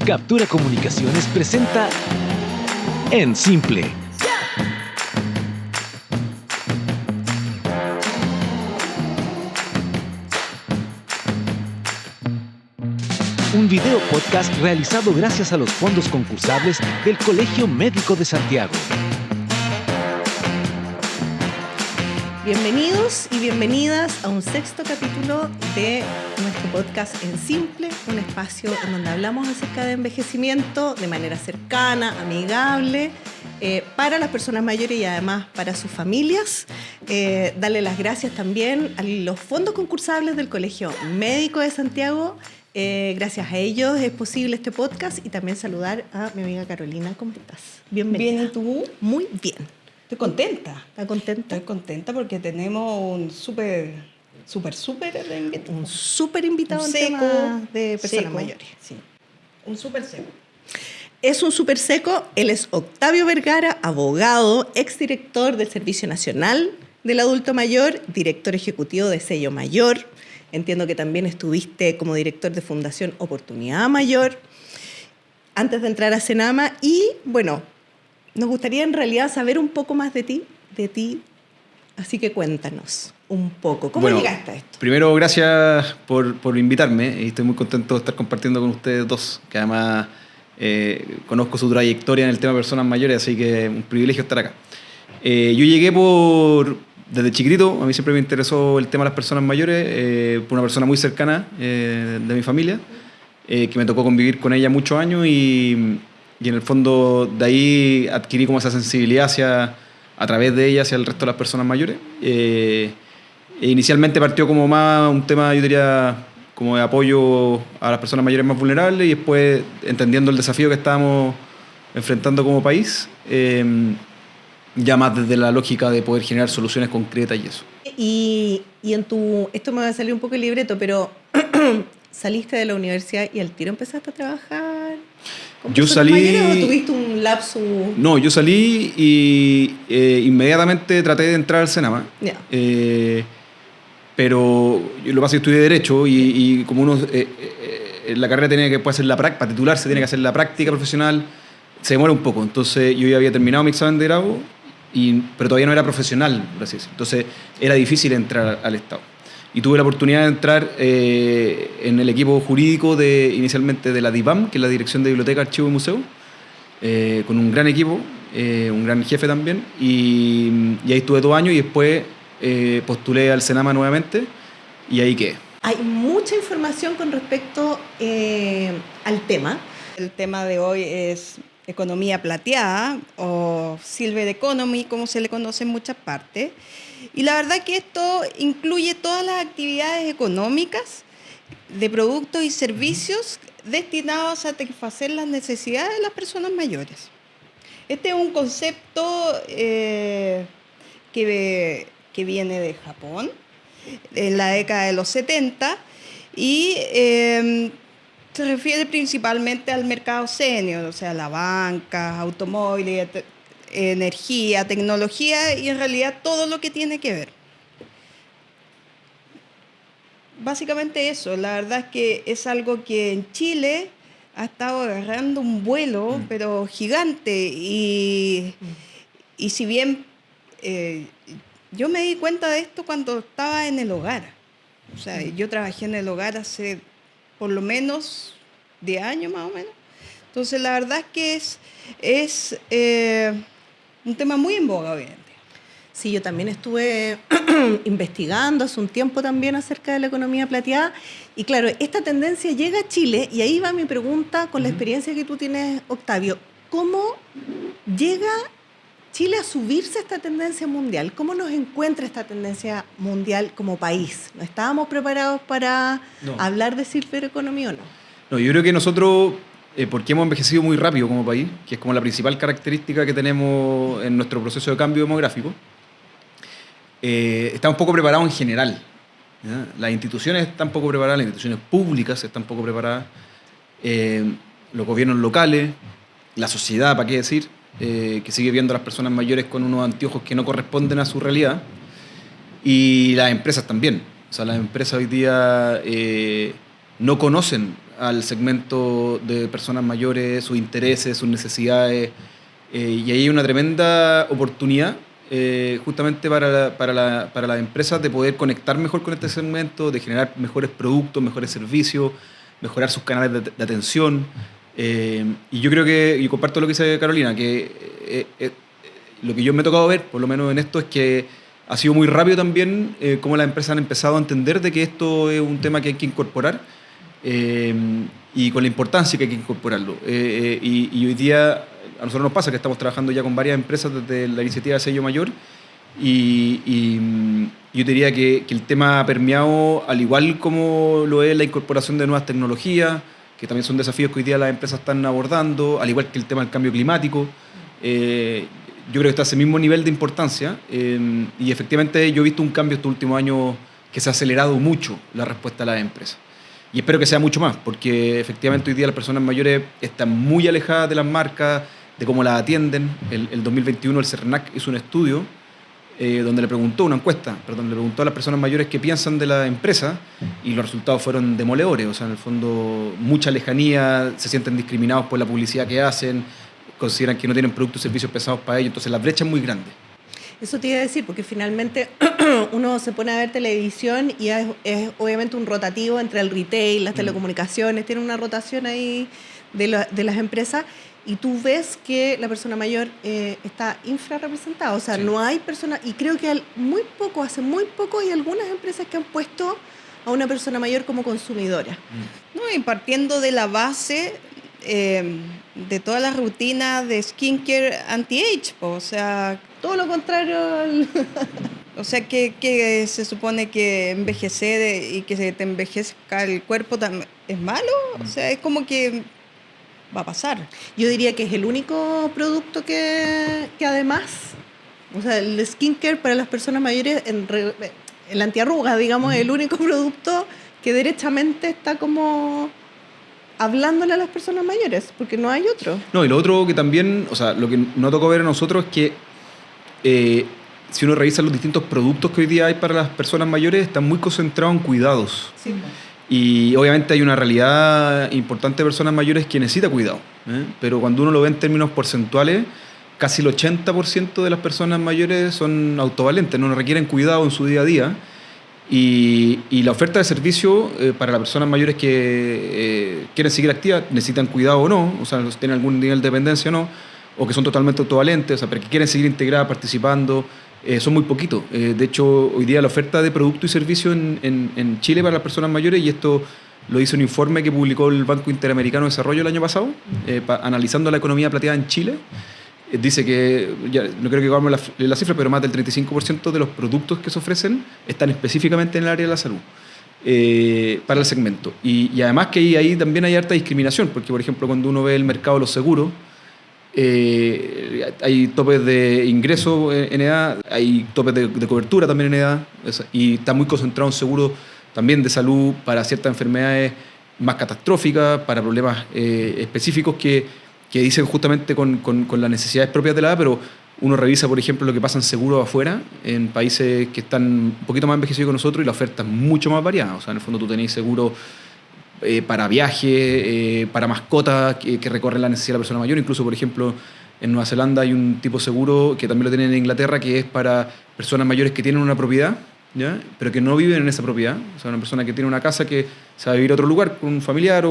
Captura Comunicaciones presenta En Simple. Un video podcast realizado gracias a los fondos concursables del Colegio Médico de Santiago. Bienvenidos y bienvenidas a un sexto capítulo de nuestro podcast En Simple, un espacio en donde hablamos acerca de envejecimiento de manera cercana, amigable, para las personas mayores y además para sus familias. Darle las gracias también a los fondos concursables del Colegio Médico de Santiago. Gracias a ellos es posible este podcast y también saludar a mi amiga Carolina. ¿Cómo estás? Bienvenida. Bien, ¿y tú? Muy bien. Estoy contenta. ¿Estás contenta? Estoy contenta porque tenemos un súper invitado. Un súper invitado en tema de personas mayores. Sí. Un súper seco. Es un súper seco. Él es Octavio Vergara, abogado, exdirector del Servicio Nacional del Adulto Mayor, director ejecutivo de Sello Mayor. Entiendo que también estuviste como director de Fundación Oportunidad Mayor antes de entrar a Senama. Y bueno, nos gustaría en realidad saber un poco más de ti. Así que cuéntanos un poco. ¿Cómo llegaste a esto? Primero, gracias por invitarme. Y estoy muy contento de estar compartiendo con ustedes dos, que además conozco su trayectoria en el tema de personas mayores, así que es un privilegio estar acá. Yo llegué desde chiquitito, a mí siempre me interesó el tema de las personas mayores, por una persona muy cercana de mi familia, que me tocó convivir con ella muchos años y en el fondo de ahí adquirí como esa sensibilidad a través de ella hacia el resto de las personas mayores. Inicialmente partió como más un tema, yo diría, como de apoyo a las personas mayores más vulnerables y después entendiendo el desafío que estábamos enfrentando como país, ya más desde la lógica de poder generar soluciones concretas y eso. Y esto me va a salir un poco el libreto, pero saliste de la universidad y al tiro empezaste a trabajar. Yo salí... ¿O tuviste un lapso? No, yo salí y inmediatamente traté de entrar al Senama. Yeah. Pero yo lo que pasa es que estudié Derecho y como uno... la carrera tiene que hacer para titularse tiene que hacer la práctica profesional, se demora un poco. Entonces yo ya había terminado mi examen de grado, pero todavía no era profesional, por así decirlo. Entonces era difícil entrar al Estado. Y tuve la oportunidad de entrar en el equipo jurídico inicialmente de la DIPAM, que es la Dirección de Biblioteca, Archivo y Museo, con un gran equipo, un gran jefe también, y ahí estuve 2 años y después postulé al Senama nuevamente y ahí quedé. Hay mucha información con respecto al tema. El tema de hoy es economía plateada o Silver Economy, como se le conoce en muchas partes. Y la verdad que esto incluye todas las actividades económicas de productos y servicios destinados a satisfacer las necesidades de las personas mayores. Este es un concepto que viene de Japón en la década de los 70 y se refiere principalmente al mercado senior, o sea, la banca, automóviles, energía, tecnología y en realidad todo lo que tiene que ver. Básicamente eso, la verdad es que es algo que en Chile ha estado agarrando un vuelo, pero gigante, y si bien yo me di cuenta de esto cuando estaba en el hogar, o sea, yo trabajé en el hogar hace por lo menos 10 años más o menos, entonces la verdad es que es un tema muy en boga hoy en día. Sí, yo también estuve investigando hace un tiempo también acerca de la economía plateada y claro, esta tendencia llega a Chile y ahí va mi pregunta con la experiencia que tú tienes, Octavio. ¿Cómo llega Chile a subirse a esta tendencia mundial? ¿Cómo nos encuentra esta tendencia mundial como país? ¿No estábamos preparados para hablar de Silver Economy o no? No, yo creo que nosotros... porque hemos envejecido muy rápido como país, que es como la principal característica que tenemos en nuestro proceso de cambio demográfico, estamos poco preparados en general, ¿ya? Las instituciones están poco preparadas, las instituciones públicas están poco preparadas, los gobiernos locales, la sociedad, ¿para qué decir? Que sigue viendo a las personas mayores con unos anteojos que no corresponden a su realidad, y las empresas también. O sea, las empresas hoy día no conocen al segmento de personas mayores, sus intereses, sus necesidades, y ahí hay una tremenda oportunidad justamente para las empresas de poder conectar mejor con este segmento, de generar mejores productos, mejores servicios, mejorar sus canales de atención. Y yo creo que, y comparto lo que dice Carolina, que lo que yo me he tocado ver, por lo menos en esto, es que ha sido muy rápido también cómo las empresas han empezado a entender de que esto es un tema que hay que incorporar y con la importancia que hay que incorporarlo. Y hoy día a nosotros nos pasa que estamos trabajando ya con varias empresas desde la iniciativa de Sello Mayor y yo diría que el tema ha permeado, al igual como lo es la incorporación de nuevas tecnologías, que también son desafíos que hoy día las empresas están abordando, al igual que el tema del cambio climático. Yo creo que está a ese mismo nivel de importancia y efectivamente yo he visto un cambio estos últimos años que se ha acelerado mucho la respuesta a las empresas. Y espero que sea mucho más, porque efectivamente hoy día las personas mayores están muy alejadas de las marcas, de cómo las atienden. El 2021 el CERNAC hizo un estudio donde le preguntó a las personas mayores qué piensan de la empresa y los resultados fueron demoledores. O sea, en el fondo, mucha lejanía, se sienten discriminados por la publicidad que hacen, consideran que no tienen productos y servicios pensados para ellos, entonces la brecha es muy grande. Eso te iba a decir, porque finalmente uno se pone a ver televisión y es obviamente un rotativo entre el retail, las telecomunicaciones, tiene una rotación ahí de las empresas y tú ves que la persona mayor está infrarrepresentada, o sea, no hay personas, y creo que hace muy poco hay algunas empresas que han puesto a una persona mayor como consumidora. No, y partiendo de la base de toda la rutina de skincare anti-age, o sea, todo lo contrario o sea, que se supone que envejecer y que se te envejezca el cuerpo es malo, o sea, es como que va a pasar. Yo diría que es el único producto que además, o sea, el skincare para las personas mayores, el antiarrugas, digamos, es el único producto que derechamente está como hablándole a las personas mayores, porque no hay otro. No, y lo otro que también, o sea, lo que no tocó ver a nosotros es que si uno revisa los distintos productos que hoy día hay para las personas mayores, están muy concentrados en cuidados. Sí. Y obviamente hay una realidad importante de personas mayores que necesita cuidado, pero cuando uno lo ve en términos porcentuales, casi el 80% de las personas mayores son autovalentes, no requieren cuidado en su día a día. Y la oferta de servicio para las personas mayores que quieren seguir activas, necesitan cuidado o no, o sea, tienen algún nivel de dependencia o no, o que son totalmente autovalentes, o sea, pero que quieren seguir integradas, participando, son muy poquitos. De hecho, hoy día la oferta de producto y servicio en Chile para las personas mayores, y esto lo hizo un informe que publicó el Banco Interamericano de Desarrollo el año pasado, analizando la economía plateada en Chile, dice que, ya no creo que hagamos la cifra, pero más del 35% de los productos que se ofrecen están específicamente en el área de la salud para el segmento. Y además que ahí también hay harta discriminación, porque por ejemplo cuando uno ve el mercado de los seguros, hay topes de ingreso en edad, hay topes de cobertura también en edad, y está muy concentrado en seguros también de salud para ciertas enfermedades más catastróficas, para problemas específicos que dicen justamente con las necesidades propias de la edad, pero uno revisa, por ejemplo, lo que pasa en seguros afuera, en países que están un poquito más envejecidos que nosotros, y la oferta es mucho más variada. O sea, en el fondo tú tenés seguros para viaje, para mascotas que recorren la necesidad de la persona mayor. Incluso, por ejemplo, en Nueva Zelanda hay un tipo de seguro que también lo tienen en Inglaterra, que es para personas mayores que tienen una propiedad, ¿ya? Pero que no viven en esa propiedad. O sea, una persona que tiene una casa que se va a vivir a otro lugar con un familiar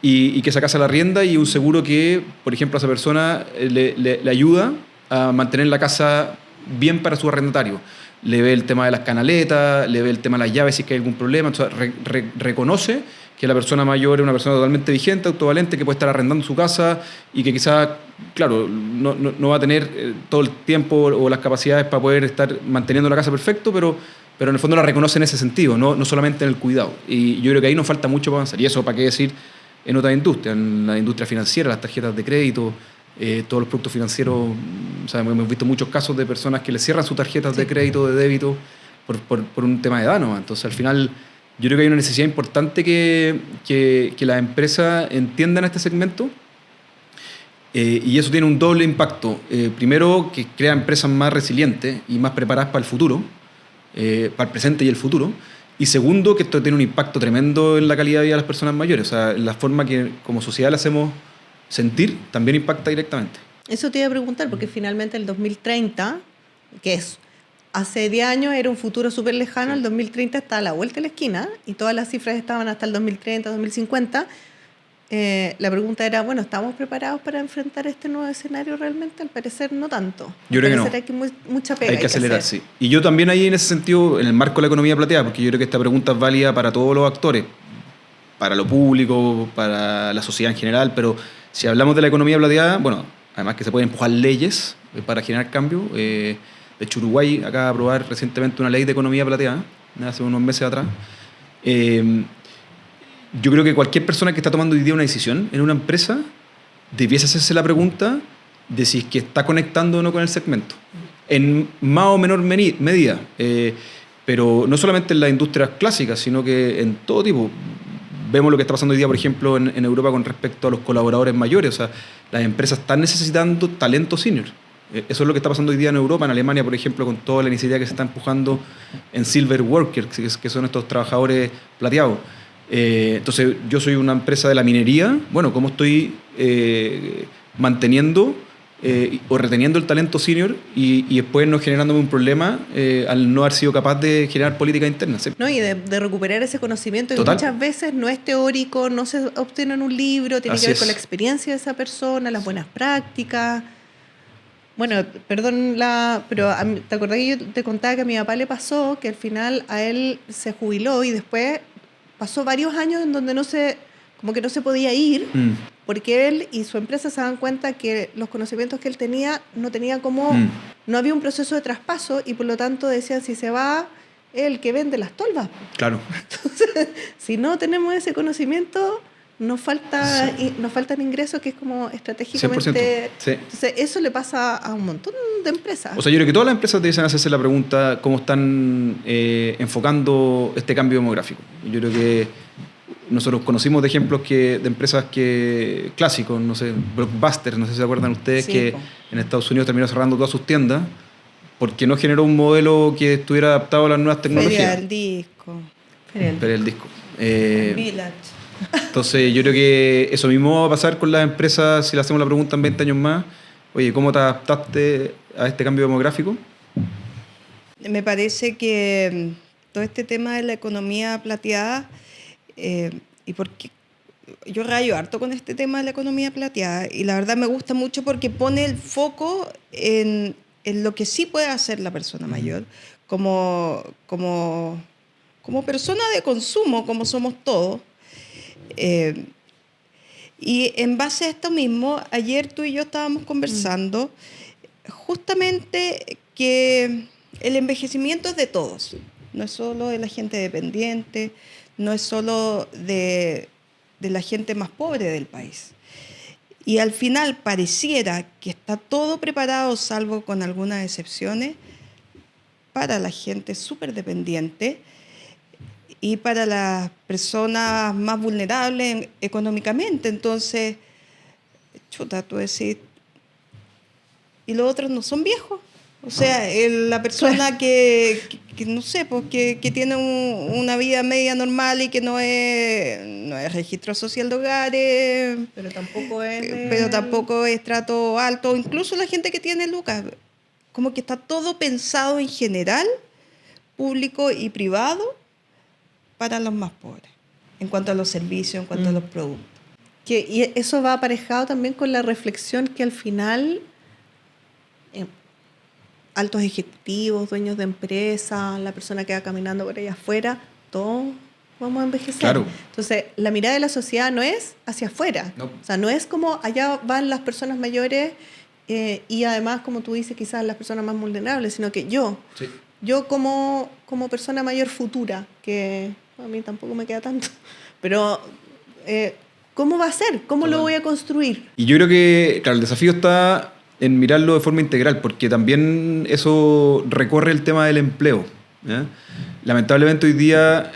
y que esa casa la arrienda, y un seguro que, por ejemplo, a esa persona le ayuda a mantener la casa bien para su arrendatario. Le ve el tema de las canaletas, le ve el tema de las llaves si es que hay algún problema. Entonces, reconoce que la persona mayor es una persona totalmente vigente, autovalente, que puede estar arrendando su casa y que quizás, claro, no va a tener todo el tiempo o las capacidades para poder estar manteniendo la casa perfecto, pero en el fondo la reconoce en ese sentido, no solamente en el cuidado. Y yo creo que ahí nos falta mucho para avanzar. Y eso, ¿para qué decir en otras industrias? En la industria financiera, las tarjetas de crédito, todos los productos financieros. O sea, hemos visto muchos casos de personas que les cierran sus tarjetas de crédito, de débito, por un tema de edad, ¿no? Entonces, al final, yo creo que hay una necesidad importante que las empresas entiendan este segmento, y eso tiene un doble impacto. Primero, que crea empresas más resilientes y más preparadas para el futuro, para el presente y el futuro. Y segundo, que esto tiene un impacto tremendo en la calidad de vida de las personas mayores. O sea, en la forma que como sociedad la hacemos sentir también impacta directamente. Eso te iba a preguntar, porque finalmente el 2030, que es hace 10 años, era un futuro súper lejano, el 2030 está a la vuelta de la esquina y todas las cifras estaban hasta el 2030, 2050. La pregunta era, bueno, ¿estamos preparados para enfrentar este nuevo escenario realmente? Al parecer no tanto. Yo creo que no. Hay que mucha pega. Hay que acelerar, sí. Y yo también ahí en ese sentido, en el marco de la economía plateada, porque yo creo que esta pregunta es válida para todos los actores, para lo público, para la sociedad en general, pero si hablamos de la economía plateada, bueno, además que se pueden empujar leyes para generar cambio. De hecho, Uruguay acaba de aprobar recientemente una ley de economía plateada, hace unos meses atrás. Yo creo que cualquier persona que está tomando hoy día una decisión en una empresa debiese hacerse la pregunta de si es que está conectando o no con el segmento, en más o menor medida, pero no solamente en las industrias clásicas, sino que en todo tipo. Vemos lo que está pasando hoy día, por ejemplo, en Europa con respecto a los colaboradores mayores. O sea, las empresas están necesitando talento senior. Eso es lo que está pasando hoy día en Europa, en Alemania, por ejemplo, con toda la iniciativa que se está empujando en Silver Workers, que son estos trabajadores plateados. Entonces, yo soy una empresa de la minería. Bueno, ¿cómo estoy manteniendo o reteniendo el talento senior y después no generándome un problema al no haber sido capaz de generar política interna? ¿Sí? No, y de recuperar ese conocimiento que Total. muchas veces no es teórico, no se obtiene en un libro, tiene Así que ver con es. la experiencia de esa persona, las buenas prácticas. Bueno, perdón, pero ¿te acordás que yo te contaba que a mi papá le pasó que al final a él se jubiló y después pasó varios años en donde no se podía ir porque él y su empresa se daban cuenta que los conocimientos que él tenía no tenía no había un proceso de traspaso y por lo tanto decían, si se va el que vende las tolvas. Claro. Entonces, si no tenemos ese conocimiento, nos faltan ingresos, que es como estratégicamente. 100%. Sí. Entonces, eso le pasa a un montón de empresas. O sea, yo creo que todas las empresas deben hacerse la pregunta cómo están enfocando este cambio demográfico. Yo creo que nosotros conocimos de ejemplos de empresas clásicos, no sé, Blockbuster, no sé si se acuerdan ustedes, Sí, que po. en Estados Unidos terminó cerrando todas sus tiendas porque no generó un modelo que estuviera adaptado a las nuevas Feria tecnologías. del disco, Pero el disco. Village. Entonces yo creo que eso mismo va a pasar con las empresas si le hacemos la pregunta en 20 años más. Oye, ¿cómo te adaptaste a este cambio demográfico? Me parece que todo este tema de la economía plateada, y porque yo rayo harto con este tema de la economía plateada, y la verdad me gusta mucho porque pone el foco en lo que sí puede hacer la persona mayor, como persona de consumo, como somos todos. Y en base a esto mismo, ayer tú y yo estábamos conversando justamente que el envejecimiento es de todos, no es solo de la gente dependiente, no es solo de la gente más pobre del país. Y al final pareciera que está todo preparado, salvo con algunas excepciones, para la gente súper dependiente y para las personas más vulnerables económicamente. Entonces, chuta, tú decís, y los otros no son viejos. O sea, la persona que no sé, pues, que tiene una vida media normal y que no es registro social de hogares, Pero tampoco es. pero tampoco es trato alto, incluso la gente que tiene lucas, como que está todo pensado en general, público y privado, para los más pobres, en cuanto a los servicios, en cuanto a los productos. Y eso va aparejado también con la reflexión que al final altos ejecutivos, dueños de empresas, la persona que va caminando por allá afuera, todos vamos a envejecer. Claro. Entonces, la mirada de la sociedad no es hacia afuera. No. O sea, no es como allá van las personas mayores y además, como tú dices, quizás las personas más vulnerables, sino que yo como persona mayor futura, que a mí tampoco me queda tanto, pero ¿cómo va a ser? ¿Cómo lo voy a construir? Y yo creo que, claro, el desafío está en mirarlo de forma integral, porque también eso recorre el tema del empleo. ¿Ya? Lamentablemente hoy día,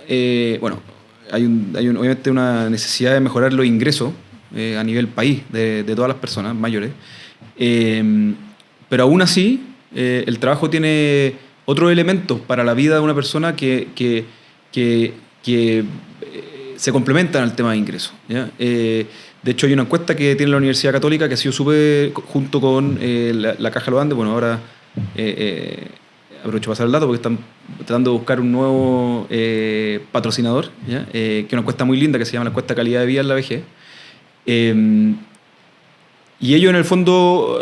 bueno, hay obviamente una necesidad de mejorar los ingresos a nivel país de todas las personas mayores, pero aún así el trabajo tiene otros elementos para la vida de una persona que se complementan al tema de ingresos, ¿ya? De hecho, hay una encuesta que tiene la Universidad Católica que ha sido súper, junto con la Caja Los Andes. Bueno, ahora aprovecho para pasar el dato porque están tratando de buscar un nuevo patrocinador, ¿ya? Que es una encuesta muy linda que se llama la encuesta Calidad de Vida en la Vejez. Y ellos, en el fondo,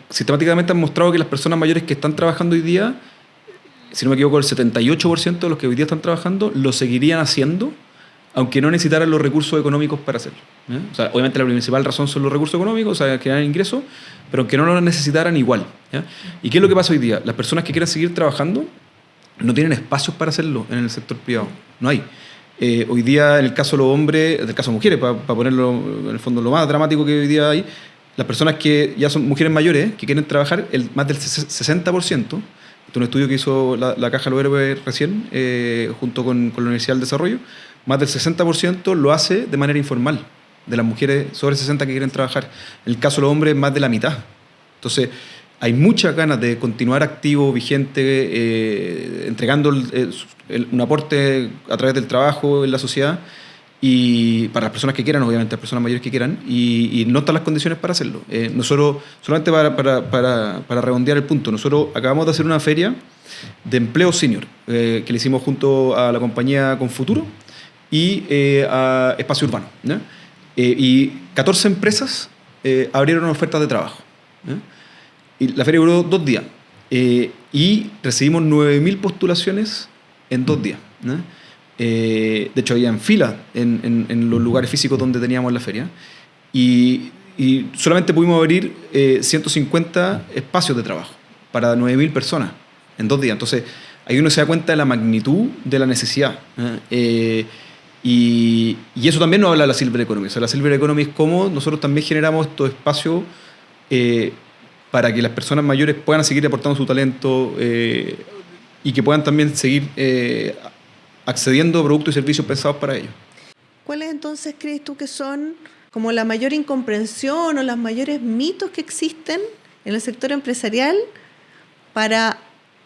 sistemáticamente han mostrado que las personas mayores que están trabajando hoy día, si no me equivoco, el 78% de los que hoy día están trabajando lo seguirían haciendo, aunque no necesitaran los recursos económicos para hacerlo, ¿eh? O sea, obviamente la principal razón son los recursos económicos, o sea, generar ingresos, pero aunque no los necesitaran igual, ¿ya? ¿Y qué es lo que pasa hoy día? Las personas que quieren seguir trabajando no tienen espacios para hacerlo en el sector privado, no hay. Hoy día, en el caso de los hombres, en el caso de mujeres, para ponerlo en el fondo lo más dramático que hoy día hay, las personas que ya son mujeres mayores, que quieren trabajar, más del 60%, esto es un estudio que hizo la Caja Los Héroes recién, junto con la Universidad del Desarrollo, más del 60% lo hace de manera informal, de las mujeres sobre 60 que quieren trabajar. En el caso de los hombres, más de la mitad. Entonces, hay muchas ganas de continuar activo, vigente, entregando un aporte a través del trabajo en la sociedad, y para las personas que quieran, obviamente, las personas mayores que quieran, y no están las condiciones para hacerlo. Nosotros, solamente para redondear el punto, nosotros acabamos de hacer una feria de empleo senior, que le hicimos junto a la compañía Confuturo y a Espacio Urbano, ¿no? Y 14 empresas abrieron ofertas de trabajo, ¿no? Y la feria duró 2 días, y recibimos 9.000 postulaciones en 2 días, ¿no? De hecho, había en fila en los lugares físicos donde teníamos la feria, y solamente pudimos abrir 150 espacios de trabajo para 9.000 personas en 2 días. Entonces, ahí uno se da cuenta de la magnitud de la necesidad, ¿eh? Y eso también nos habla de la Silver Economy. O sea, la Silver Economy es cómo nosotros también generamos estos espacios para que las personas mayores puedan seguir aportando su talento, y que puedan también seguir accediendo a productos y servicios pensados para ellos. ¿Cuáles entonces crees tú que son como la mayor incomprensión o los mayores mitos que existen en el sector empresarial para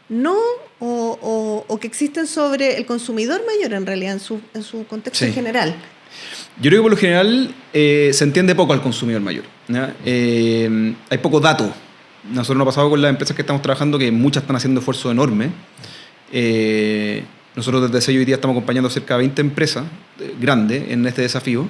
no o que existen sobre el consumidor mayor en realidad en su contexto Sí. general? Yo creo que por lo general se entiende poco al consumidor mayor, ¿ya? Hay pocos datos. Nosotros nos ha pasado con las empresas que estamos trabajando que muchas están haciendo esfuerzos enormes. Nosotros desde Sello hoy día estamos acompañando cerca de 20 empresas grandes en este desafío,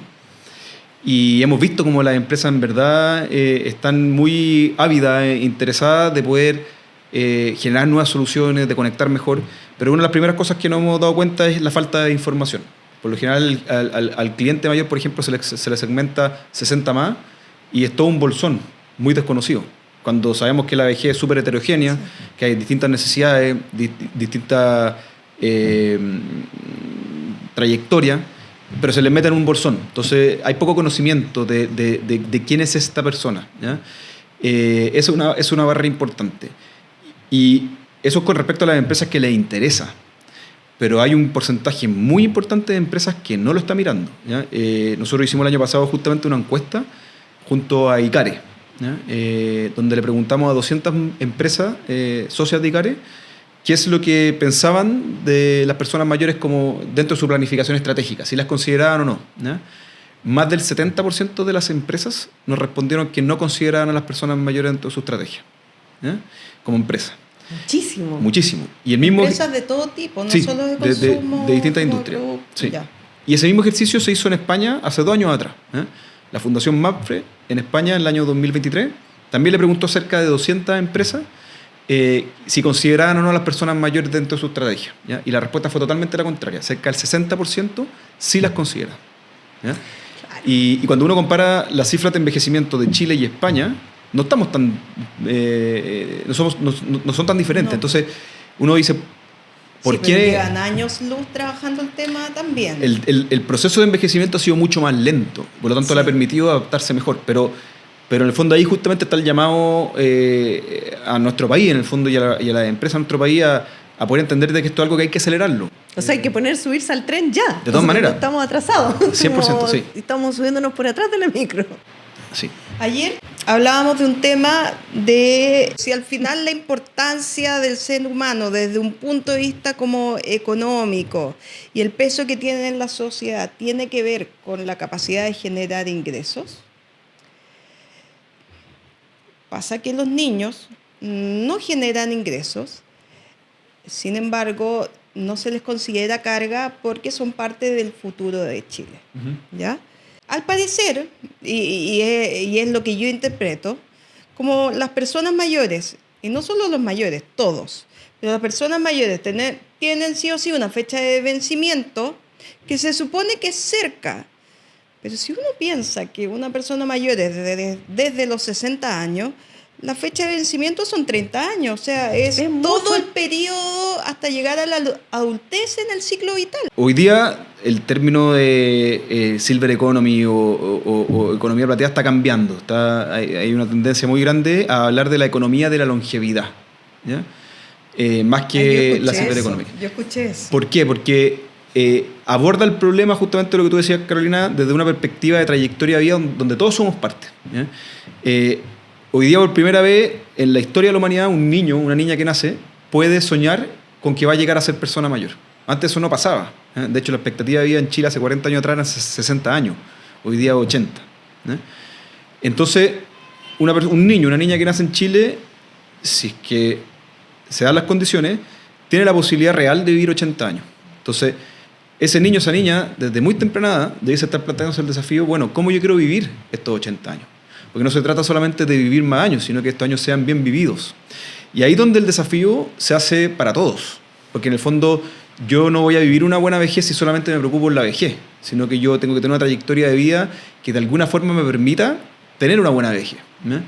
y hemos visto cómo las empresas en verdad están muy ávidas, interesadas de poder generar nuevas soluciones, de conectar mejor, pero una de las primeras cosas que nos hemos dado cuenta es la falta de información. Por lo general al cliente mayor, por ejemplo, se le segmenta 60 más y es todo un bolsón muy desconocido, cuando sabemos que la vejez es súper heterogénea, que hay distintas necesidades, distintas trayectorias, pero se les mete en un bolsón. Entonces hay poco conocimiento de quién es esta persona, ¿ya? Es una barrera importante. Y eso es con respecto a las empresas que les interesa. Pero hay un porcentaje muy importante de empresas que no lo está mirando, ¿ya? Nosotros hicimos el año pasado justamente una encuesta junto a ICARE, ¿ya? Donde le preguntamos a 200 empresas socias de ICARE qué es lo que pensaban de las personas mayores como dentro de su planificación estratégica, si las consideraban o no, ¿ya? Más del 70% de las empresas nos respondieron que no consideraban a las personas mayores dentro de su estrategia, ¿ya? Como empresa. Muchísimo. Y el mismo Empresas de todo tipo, no sí, solo de consumo. de distintas industrias. Sí. Y ese mismo ejercicio se hizo en España hace 2 años atrás, ¿eh? La Fundación MAPFRE en España en el año 2023 también le preguntó a cerca de 200 empresas si consideraban o no a las personas mayores dentro de su estrategia, ¿ya? Y la respuesta fue totalmente la contraria. Cerca del 60% sí las considera, ¿ya? Y cuando uno compara las cifras de envejecimiento de Chile y España, no estamos tan no son tan diferentes. No. Entonces uno dice, ¿por qué? Pero llevan años luz trabajando el tema también. El proceso de envejecimiento ha sido mucho más lento, por lo tanto le ha permitido adaptarse mejor, pero en el fondo ahí justamente está el llamado a nuestro país, en el fondo, y a la empresa de nuestro país a poder entender de que esto es algo que hay que acelerarlo. O sea, hay que subirse al tren ya. De todas maneras. Estamos atrasados. 100%, sí. Estamos subiéndonos por atrás de la micro. Sí. Ayer hablábamos de un tema de si al final la importancia del ser humano desde un punto de vista como económico y el peso que tiene en la sociedad tiene que ver con la capacidad de generar ingresos. Pasa que los niños no generan ingresos, sin embargo, no se les considera carga porque son parte del futuro de Chile. ¿Ya? Al parecer, y es lo que yo interpreto, como las personas mayores, y no solo los mayores, todos, pero las personas mayores tienen sí o sí una fecha de vencimiento que se supone que es cerca. Pero si uno piensa que una persona mayor es desde los 60 años, la fecha de vencimiento son 30 años, o sea, es todo el periodo hasta llegar a la adultez en el ciclo vital. Hoy día el término de silver economy o economía plateada está cambiando. Hay una tendencia muy grande a hablar de la economía de la longevidad, ¿ya? Más que la silver economy. Yo escuché eso. ¿Por qué? Porque aborda el problema justamente lo que tú decías, Carolina, desde una perspectiva de trayectoria de vida donde todos somos parte, ¿ya? Hoy día, por primera vez en la historia de la humanidad, un niño, una niña que nace, puede soñar con que va a llegar a ser persona mayor. Antes eso no pasaba. De hecho, la expectativa de vida en Chile hace 40 años atrás era 60 años. Hoy día 80. Entonces, un niño, una niña que nace en Chile, si es que se dan las condiciones, tiene la posibilidad real de vivir 80 años. Entonces, ese niño, esa niña, desde muy temprana edad, debe estar planteándose el desafío, bueno, ¿cómo yo quiero vivir estos 80 años? Porque no se trata solamente de vivir más años, sino que estos años sean bien vividos. Y ahí donde el desafío se hace para todos. Porque en el fondo yo no voy a vivir una buena vejez si solamente me preocupo por la vejez, sino que yo tengo que tener una trayectoria de vida que de alguna forma me permita tener una buena vejez, ¿no?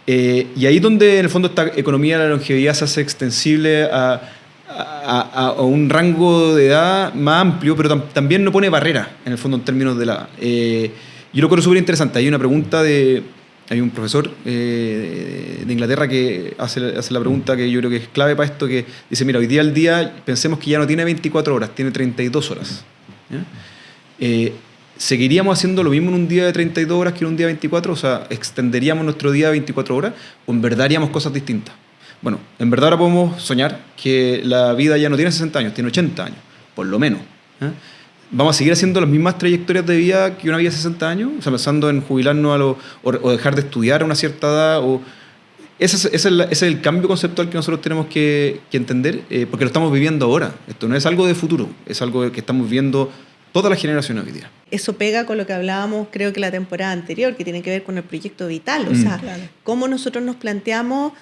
Y ahí donde en el fondo esta economía de la longevidad se hace extensible a un rango de edad más amplio, pero también no pone barreras en el fondo en términos de la edad. Yo lo creo súper interesante. Hay una pregunta hay un profesor de Inglaterra que hace la pregunta que yo creo que es clave para esto, que dice, mira, hoy día al día pensemos que ya no tiene 24 horas, tiene 32 horas. ¿Ya? ¿Seguiríamos haciendo lo mismo en un día de 32 horas que en un día de 24? O sea, ¿extenderíamos nuestro día de 24 horas o en verdad haríamos cosas distintas? Bueno, en verdad ahora podemos soñar que la vida ya no tiene 60 años, tiene 80 años, por lo menos. ¿Vamos a seguir haciendo las mismas trayectorias de vida que una vida de 60 años? O sea, pensando en jubilarnos o dejar de estudiar a una cierta edad. Ese es el cambio conceptual que nosotros tenemos que entender, porque lo estamos viviendo ahora. Esto no es algo de futuro, es algo que estamos viviendo todas las generaciones hoy día. Eso pega con lo que hablábamos, creo que la temporada anterior, que tiene que ver con el proyecto vital. O sea, claro, cómo nosotros nos planteamos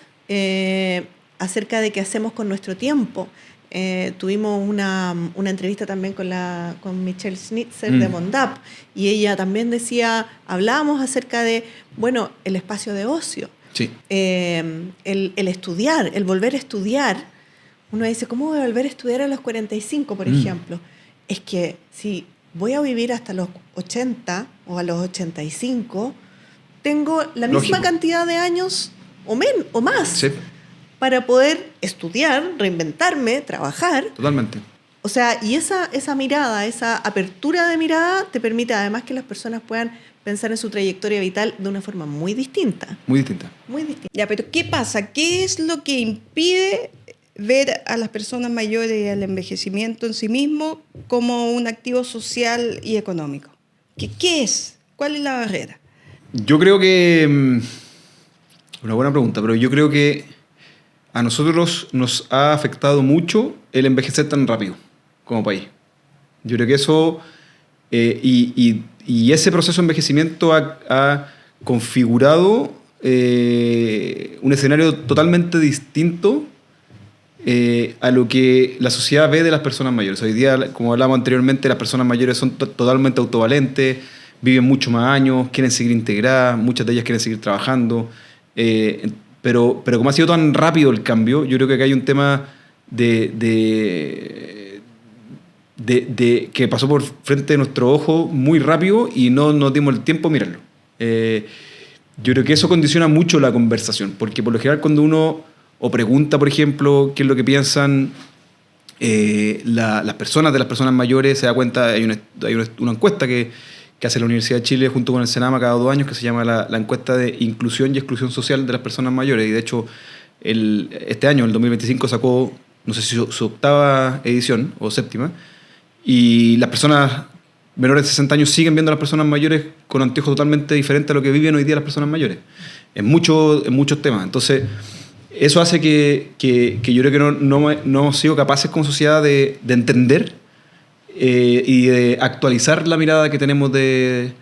acerca de qué hacemos con nuestro tiempo. Tuvimos una entrevista también con Michelle Schnitzer de Mondap, y ella también hablábamos acerca de, bueno, el espacio de ocio, sí, el estudiar, el volver a estudiar. Uno dice, ¿cómo voy a volver a estudiar a los 45, por ejemplo? Es que si voy a vivir hasta los 80 o a los 85, tengo la misma cantidad de años o más. Sí. Para poder estudiar, reinventarme, trabajar. Totalmente. O sea, y esa mirada, esa apertura de mirada te permite además que las personas puedan pensar en su trayectoria vital de una forma muy distinta. Muy distinta. Muy distinta. Ya, pero ¿qué pasa? ¿Qué es lo que impide ver a las personas mayores y al envejecimiento en sí mismo como un activo social y económico? ¿Qué es? ¿Cuál es la barrera? Yo creo que... Una buena pregunta, pero yo creo que a nosotros nos ha afectado mucho el envejecer tan rápido como país. Yo creo que eso y ese proceso de envejecimiento ha configurado un escenario totalmente distinto a lo que la sociedad ve de las personas mayores. Hoy día, como hablábamos anteriormente, las personas mayores son totalmente autovalentes, viven mucho más años, quieren seguir integradas, muchas de ellas quieren seguir trabajando. Pero como ha sido tan rápido el cambio, yo creo que acá hay un tema que pasó por frente de nuestro ojo muy rápido y no nos dimos el tiempo de mirarlo. Yo creo que eso condiciona mucho la conversación, porque por lo general cuando uno o pregunta, por ejemplo, qué es lo que piensan las personas de las personas mayores, se da cuenta, hay una encuesta que que hace la Universidad de Chile junto con el Senama cada 2 años, que se llama la encuesta de inclusión y exclusión social de las personas mayores. Y de hecho, este año, el 2025, sacó, no sé si su 8ª edición o 7ª, y las personas menores de 60 años siguen viendo a las personas mayores con anteojos totalmente diferentes a lo que viven hoy día las personas mayores, en muchos temas. Entonces, eso hace que yo creo que no hemos sido capaces como sociedad de entender y de actualizar la mirada que tenemos de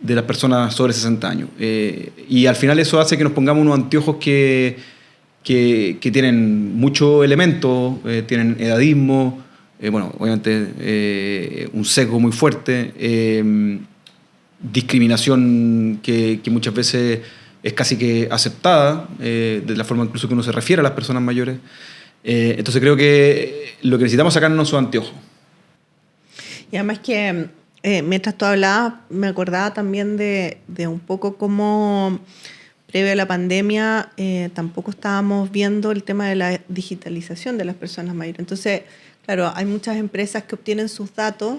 las personas sobre 60 años. Y al final eso hace que nos pongamos unos anteojos que tienen muchos elementos, tienen edadismo, bueno, obviamente un sesgo muy fuerte, discriminación que muchas veces es casi que aceptada, de la forma incluso que uno se refiere a las personas mayores. Entonces creo que lo que necesitamos es sacarnos esos anteojos. Y además que mientras tú hablabas, me acordaba también de un poco cómo previo a la pandemia tampoco estábamos viendo el tema de la digitalización de las personas mayores. Entonces, claro, hay muchas empresas que obtienen sus datos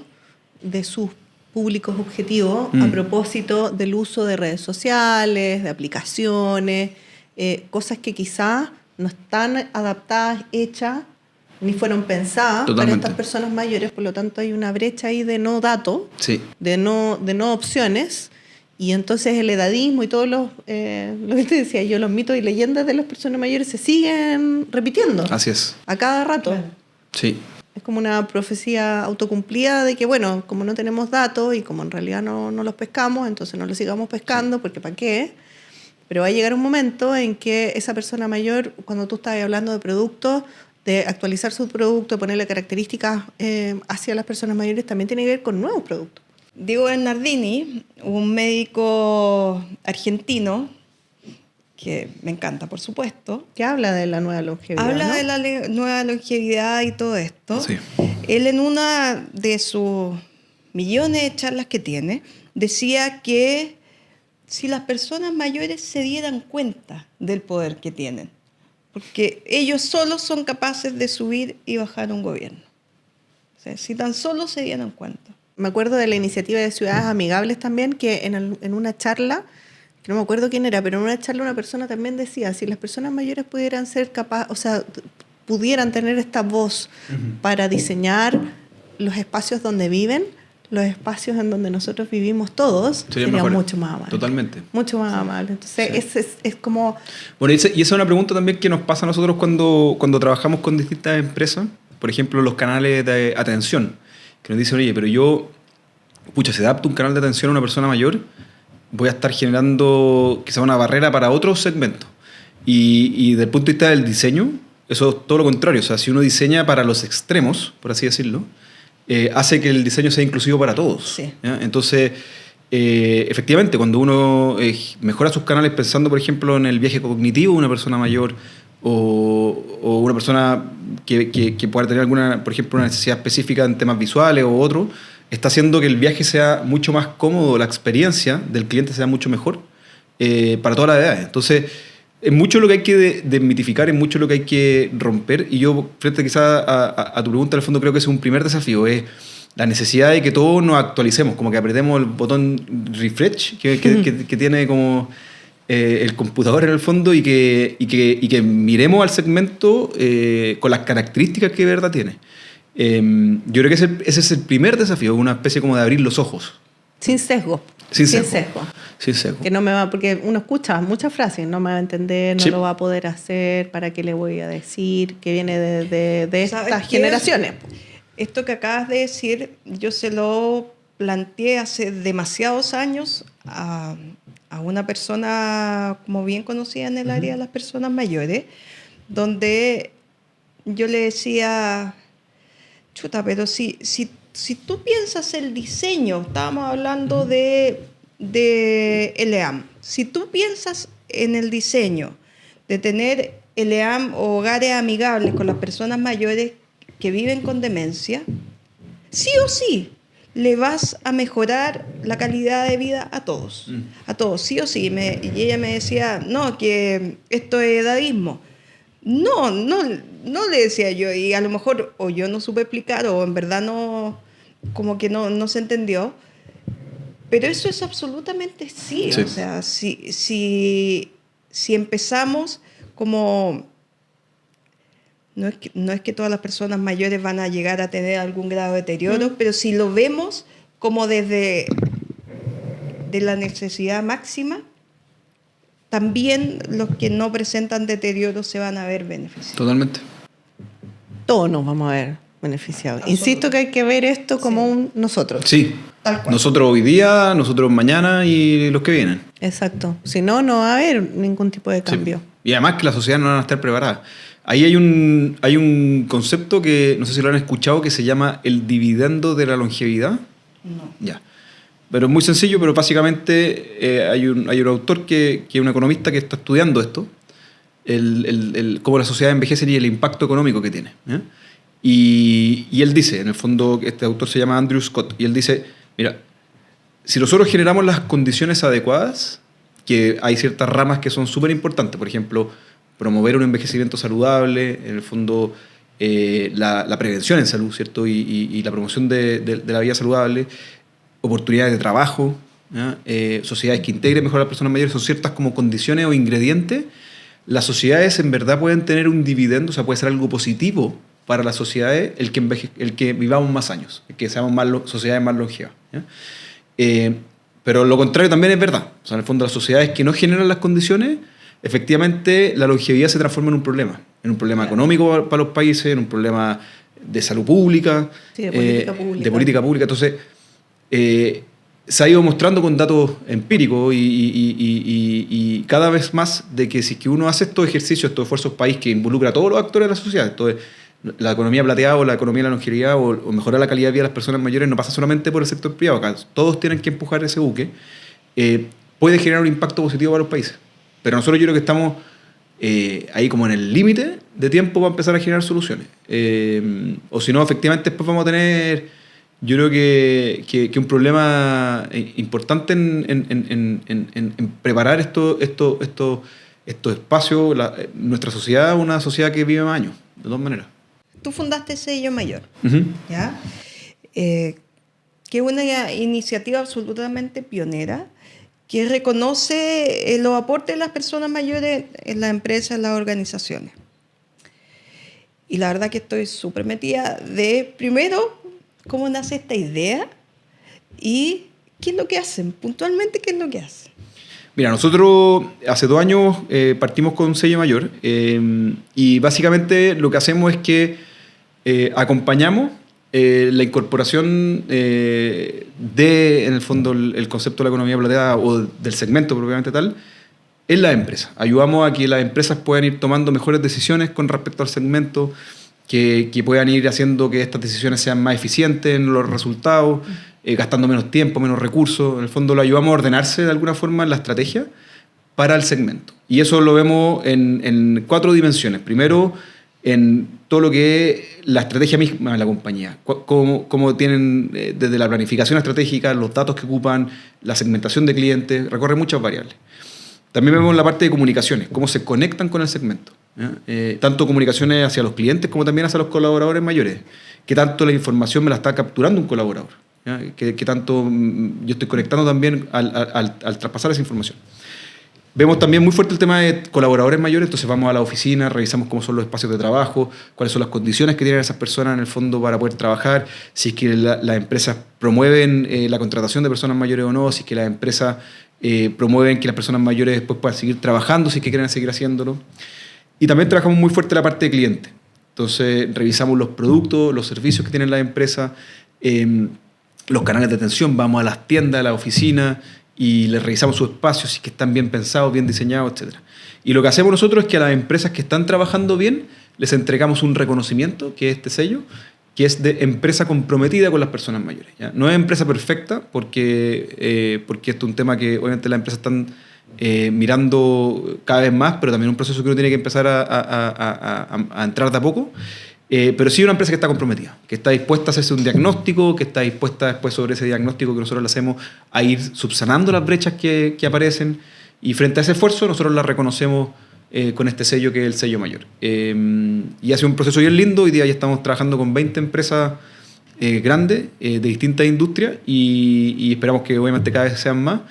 de sus públicos objetivos a propósito del uso de redes sociales, de aplicaciones, cosas que quizás no están adaptadas, hechas, ni fueron pensadas para estas personas mayores. Por lo tanto, hay una brecha ahí de no datos, sí, de no opciones. Y entonces el edadismo y todos lo que te decía yo, los mitos y leyendas de las personas mayores se siguen repitiendo. Así es. A cada rato. Claro. Sí. Es como una profecía autocumplida de que, bueno, como no tenemos datos y como en realidad no los pescamos, entonces no los sigamos pescando, porque ¿para qué? Pero va a llegar un momento en que esa persona mayor, cuando tú estás hablando de productos, de actualizar su producto, ponerle características hacia las personas mayores, también tiene que ver con nuevos productos. Diego Bernardini, un médico argentino, que me encanta, por supuesto. Que habla de la nueva longevidad, Habla ¿no? de la nueva longevidad y todo esto. Sí. Él en una de sus millones de charlas que tiene, decía que si las personas mayores se dieran cuenta del poder que tienen, porque ellos solos son capaces de subir y bajar un gobierno. O sea, si tan solo se dieran cuenta. Me acuerdo de la iniciativa de Ciudades Amigables también, que en una charla, que no me acuerdo quién era, pero en una charla una persona también decía, si las personas mayores pudieran ser capaces, o sea, pudieran tener esta voz para diseñar los espacios donde viven, los espacios en donde nosotros vivimos todos, sería mucho más amable. Totalmente. Mucho más amable. Entonces, Sí. es como... Bueno, y esa es una pregunta también que nos pasa a nosotros cuando trabajamos con distintas empresas, por ejemplo, los canales de atención, que nos dicen, oye, pero yo, si adapto un canal de atención a una persona mayor, voy a estar generando quizá una barrera para otros segmentos. Y desde el punto de vista del diseño, eso es todo lo contrario. O sea, si uno diseña para los extremos, por así decirlo, hace que el diseño sea inclusivo para todos. Sí. ¿Ya? Entonces, efectivamente, cuando uno mejora sus canales pensando, por ejemplo, en el viaje cognitivo de una persona mayor o una persona que pueda tener alguna, por ejemplo, una necesidad específica en temas visuales o otro, está haciendo que el viaje sea mucho más cómodo, la experiencia del cliente sea mucho mejor para todas las edades. Entonces, es mucho lo que hay que desmitificar, es mucho lo que hay que romper. Y yo, frente quizás a tu pregunta, en el fondo creo que ese es un primer desafío, es la necesidad de que todos nos actualicemos, como que apretemos el botón refresh que tiene como el computador en el fondo y que miremos al segmento con las características que de verdad tiene. Yo creo que ese es el primer desafío, una especie como de abrir los ojos. Sin sesgo. Sin sesgo. Que no me va, porque uno escucha muchas frases, no me va a entender, no Sí. lo va a poder hacer, ¿para qué le voy a decir? Que viene de ¿Sabes estas qué? generaciones. Esto que acabas de decir, yo se lo planteé hace demasiados años a una persona como bien conocida en el área de las personas mayores, donde yo le decía, chuta, pero si tú piensas el diseño, estábamos hablando de ELEAM, si tú piensas en el diseño de tener ELEAM o hogares amigables con las personas mayores que viven con demencia, sí o sí le vas a mejorar la calidad de vida a todos, sí o sí. Y ella me decía, no, que esto es edadismo. No le decía yo, y a lo mejor o yo no supe explicar o en verdad no, como que no se entendió. Pero eso es absolutamente sí. Sí. O sea, si empezamos como... No es que todas las personas mayores van a llegar a tener algún grado de deterioro, pero si lo vemos como desde de la necesidad máxima, también los que no presentan deterioro se van a ver beneficiados. Totalmente. Todos nos vamos a ver beneficiados. Insisto que hay que ver esto como un nosotros. Sí. Tal cual. Nosotros hoy día, nosotros mañana y los que vienen. Exacto. Si no, no va a haber ningún tipo de cambio. Sí. Y además que la sociedad no van a estar preparada. Ahí hay un concepto que no sé si lo han escuchado que se llama el dividendo de la longevidad. No. Ya. Pero es muy sencillo, pero básicamente hay un autor que es un economista que está estudiando esto, cómo la sociedad envejece y el impacto económico que tiene. ¿Ya? Y él dice, en el fondo, este autor se llama Andrew Scott, y él dice, mira, si nosotros generamos las condiciones adecuadas, que hay ciertas ramas que son súper importantes, por ejemplo, promover un envejecimiento saludable, en el fondo la prevención en salud, ¿cierto? Y la promoción de la vida saludable, oportunidades de trabajo, sociedades que integren mejor a las personas mayores, son ciertas como condiciones o ingredientes. Las sociedades en verdad pueden tener un dividendo, o sea, puede ser algo positivo para las sociedades el que vivamos más años, el que seamos sociedades más longevas. Pero lo contrario también es verdad. O sea, en el fondo las sociedades que no generan las condiciones, efectivamente la longevidad se transforma en un problema económico para los países, en un problema de salud pública, Sí, de política pública. de política pública. Entonces, se ha ido mostrando con datos empíricos y cada vez más de que si es que uno hace estos ejercicios, estos esfuerzos país que involucra a todos los actores de la sociedad, entonces la economía plateada o la economía de la longevidad o mejorar la calidad de vida de las personas mayores no pasa solamente por el sector privado, acá todos tienen que empujar ese buque, puede generar un impacto positivo para los países. Pero nosotros yo creo que estamos ahí como en el límite de tiempo para empezar a generar soluciones. O si no, efectivamente después vamos a tener, yo creo que un problema importante en preparar estos espacios, nuestra sociedad, una sociedad que vive más años, de todas maneras. Tú fundaste Sello Mayor, Uh-huh. ¿ya? Que es una iniciativa absolutamente pionera que reconoce los aportes de las personas mayores en las empresas, en las organizaciones. Y la verdad que estoy súper metida de, primero, cómo nace esta idea y qué es lo que hacen, puntualmente qué es lo que hacen. Mira, nosotros hace 2 años partimos con Sello Mayor y básicamente lo que hacemos es que acompañamos la incorporación en el fondo, el concepto de la economía plateada o del segmento propiamente tal, en las empresas. Ayudamos a que las empresas puedan ir tomando mejores decisiones con respecto al segmento, que puedan ir haciendo que estas decisiones sean más eficientes en los resultados, gastando menos tiempo, menos recursos. En el fondo lo ayudamos a ordenarse de alguna forma en la estrategia para el segmento. Y eso lo vemos en 4 dimensiones. Primero, en todo lo que es la estrategia misma de la compañía, cómo tienen desde la planificación estratégica, los datos que ocupan, la segmentación de clientes, recorre muchas variables. También vemos la parte de comunicaciones, cómo se conectan con el segmento, tanto comunicaciones hacia los clientes como también hacia los colaboradores mayores, qué tanto la información me la está capturando un colaborador, qué tanto yo estoy conectando también al traspasar esa información. Vemos también muy fuerte el tema de colaboradores mayores, entonces vamos a la oficina, revisamos cómo son los espacios de trabajo, cuáles son las condiciones que tienen esas personas en el fondo para poder trabajar, si es que las empresas promueven la contratación de personas mayores o no, si es que las empresas promueven que las personas mayores después puedan seguir trabajando, si es que quieren seguir haciéndolo. Y también trabajamos muy fuerte la parte de cliente. Entonces revisamos los productos, los servicios que tienen las empresas, los canales de atención, vamos a las tiendas, a la oficina, y les revisamos sus espacios, si es que están bien pensados, bien diseñados, etc. Y lo que hacemos nosotros es que a las empresas que están trabajando bien les entregamos un reconocimiento, que es este sello, que es de empresa comprometida con las personas mayores, ¿ya? No es empresa perfecta, porque esto es un tema que obviamente las empresas están mirando cada vez más, pero también un proceso que uno tiene que empezar a entrar de a poco. Pero sí una empresa que está comprometida, que está dispuesta a hacerse un diagnóstico, que está dispuesta después sobre ese diagnóstico que nosotros le hacemos a ir subsanando las brechas que aparecen, y frente a ese esfuerzo nosotros la reconocemos con este sello que es el Sello Mayor. Y ha sido un proceso bien lindo. Hoy día ya estamos trabajando con 20 empresas grandes de distintas industrias y esperamos que obviamente cada vez sean más,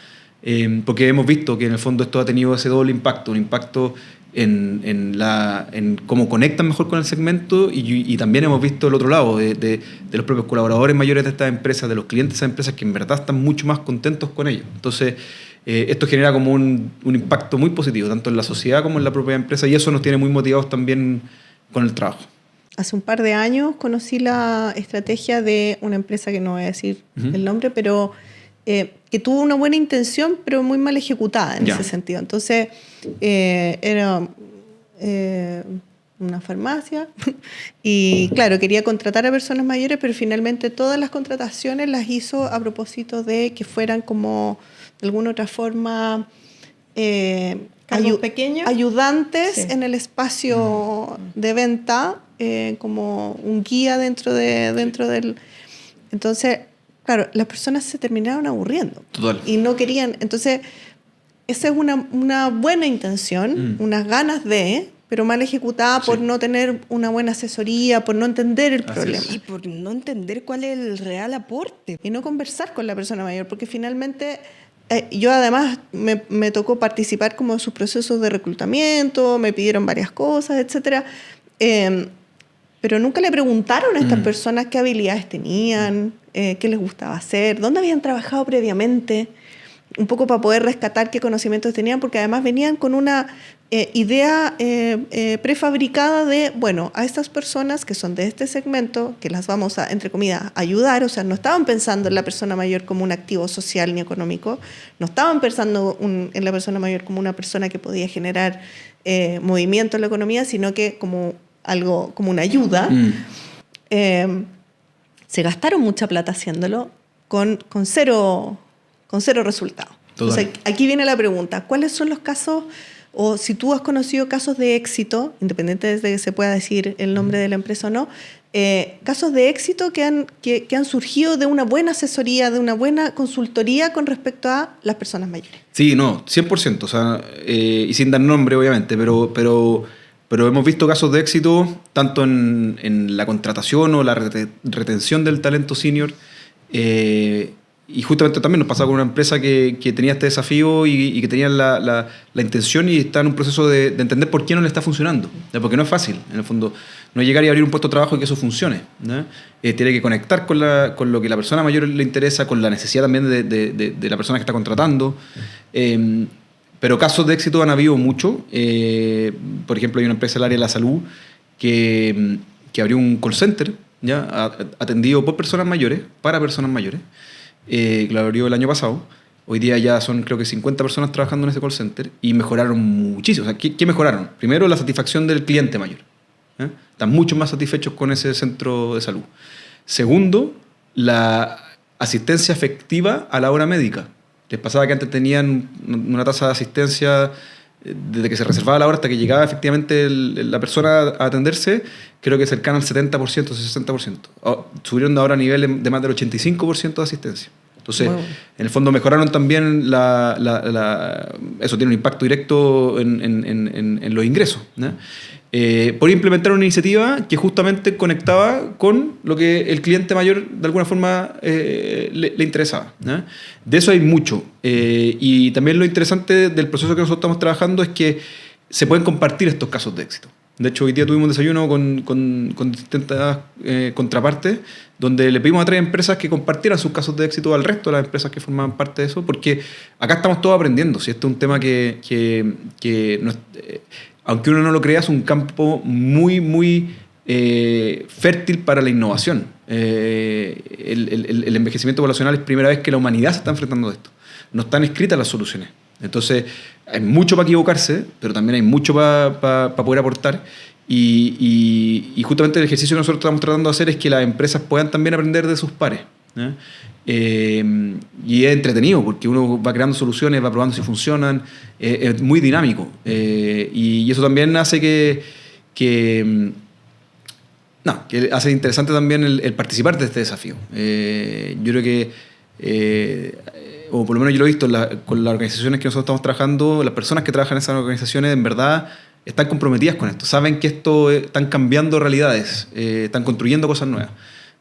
porque hemos visto que en el fondo esto ha tenido ese doble impacto, un impacto en cómo conectan mejor con el segmento y también hemos visto el otro lado de los propios colaboradores mayores de estas empresas, de los clientes de esas empresas que en verdad están mucho más contentos con ellos. Entonces, esto genera como un impacto muy positivo, tanto en la sociedad como en la propia empresa, y eso nos tiene muy motivados también con el trabajo. Hace un par de años conocí la estrategia de una empresa que no voy a decir el nombre, pero que tuvo una buena intención, pero muy mal ejecutada en ese sentido. Entonces, era una farmacia y, claro, quería contratar a personas mayores, pero finalmente todas las contrataciones las hizo a propósito de que fueran como, de alguna otra forma, ayudantes en el espacio de venta, como un guía dentro del... Entonces, claro, las personas se terminaron aburriendo. Total. Y no querían... Entonces, esa es una buena intención, unas ganas de, pero mal ejecutada por no tener una buena asesoría, por no entender el problema. Y por no entender cuál es el real aporte. Y no conversar con la persona mayor, porque finalmente... yo además me tocó participar como en sus procesos de reclutamiento, me pidieron varias cosas, etcétera, pero nunca le preguntaron a estas personas qué habilidades tenían, qué les gustaba hacer, dónde habían trabajado previamente, un poco para poder rescatar qué conocimientos tenían, porque además venían con una idea prefabricada de, bueno, a estas personas que son de este segmento, que las vamos a, entre comillas, ayudar, o sea, no estaban pensando en la persona mayor como un activo social ni económico, no estaban pensando en la persona mayor como una persona que podía generar movimiento en la economía, sino que como algo, como una ayuda. Se gastaron mucha plata haciéndolo con cero resultado. Entonces, aquí viene la pregunta, ¿cuáles son los casos, o si tú has conocido casos de éxito, independiente de que se pueda decir el nombre de la empresa o no, casos de éxito que han surgido de una buena asesoría, de una buena consultoría con respecto a las personas mayores? Sí, no, 100%, o sea, y sin dar nombre obviamente, pero hemos visto casos de éxito tanto en la contratación o la retención del talento senior, y justamente también nos pasaba con una empresa que tenía este desafío y que tenía la intención y está en un proceso de entender por qué no le está funcionando, ¿no? Porque no es fácil, en el fondo, no llegar y abrir un puesto de trabajo y que eso funcione, ¿no? Tiene que conectar con lo que la persona mayor le interesa, con la necesidad también de la persona que está contratando. Pero casos de éxito han habido mucho. Por ejemplo, hay una empresa del área de la salud que abrió un call center, ¿ya? Atendido por personas mayores, para personas mayores, que lo abrió el año pasado. Hoy día ya son, creo que 50 personas trabajando en ese call center y mejoraron muchísimo. O sea, ¿qué mejoraron? Primero, la satisfacción del cliente mayor. Están mucho más satisfechos con ese centro de salud. Segundo, la asistencia efectiva a la hora médica. Les pasaba que antes tenían una tasa de asistencia desde que se reservaba la hora hasta que llegaba efectivamente la persona a atenderse, creo que cercana al 70%, 60%. Subieron ahora a nivel de más del 85% de asistencia. Entonces, en el fondo mejoraron también eso tiene un impacto directo en los ingresos, ¿no? Por implementar una iniciativa que justamente conectaba con lo que el cliente mayor de alguna forma le interesaba, ¿no? De eso hay mucho. Y también lo interesante del proceso que nosotros estamos trabajando es que se pueden compartir estos casos de éxito. De hecho, hoy día tuvimos un desayuno con distintas contrapartes, donde le pedimos a 3 empresas que compartieran sus casos de éxito al resto de las empresas que formaban parte de eso, porque acá estamos todos aprendiendo. Si esto es un tema que no es, aunque uno no lo crea, es un campo muy, muy fértil para la innovación. El envejecimiento poblacional es primera vez que la humanidad se está enfrentando a esto. No están escritas las soluciones. Entonces, hay mucho para equivocarse, pero también hay mucho para poder aportar. Y justamente el ejercicio que nosotros estamos tratando de hacer es que las empresas puedan también aprender de sus pares, ¿no? Y es entretenido porque uno va creando soluciones, va probando si funcionan, es muy dinámico. Y eso también hace que hace interesante también el participar de este desafío. Yo creo que, o por lo menos yo lo he visto con las organizaciones que nosotros estamos trabajando, las personas que trabajan en esas organizaciones en verdad están comprometidas con esto, saben que esto están cambiando realidades, están construyendo cosas nuevas.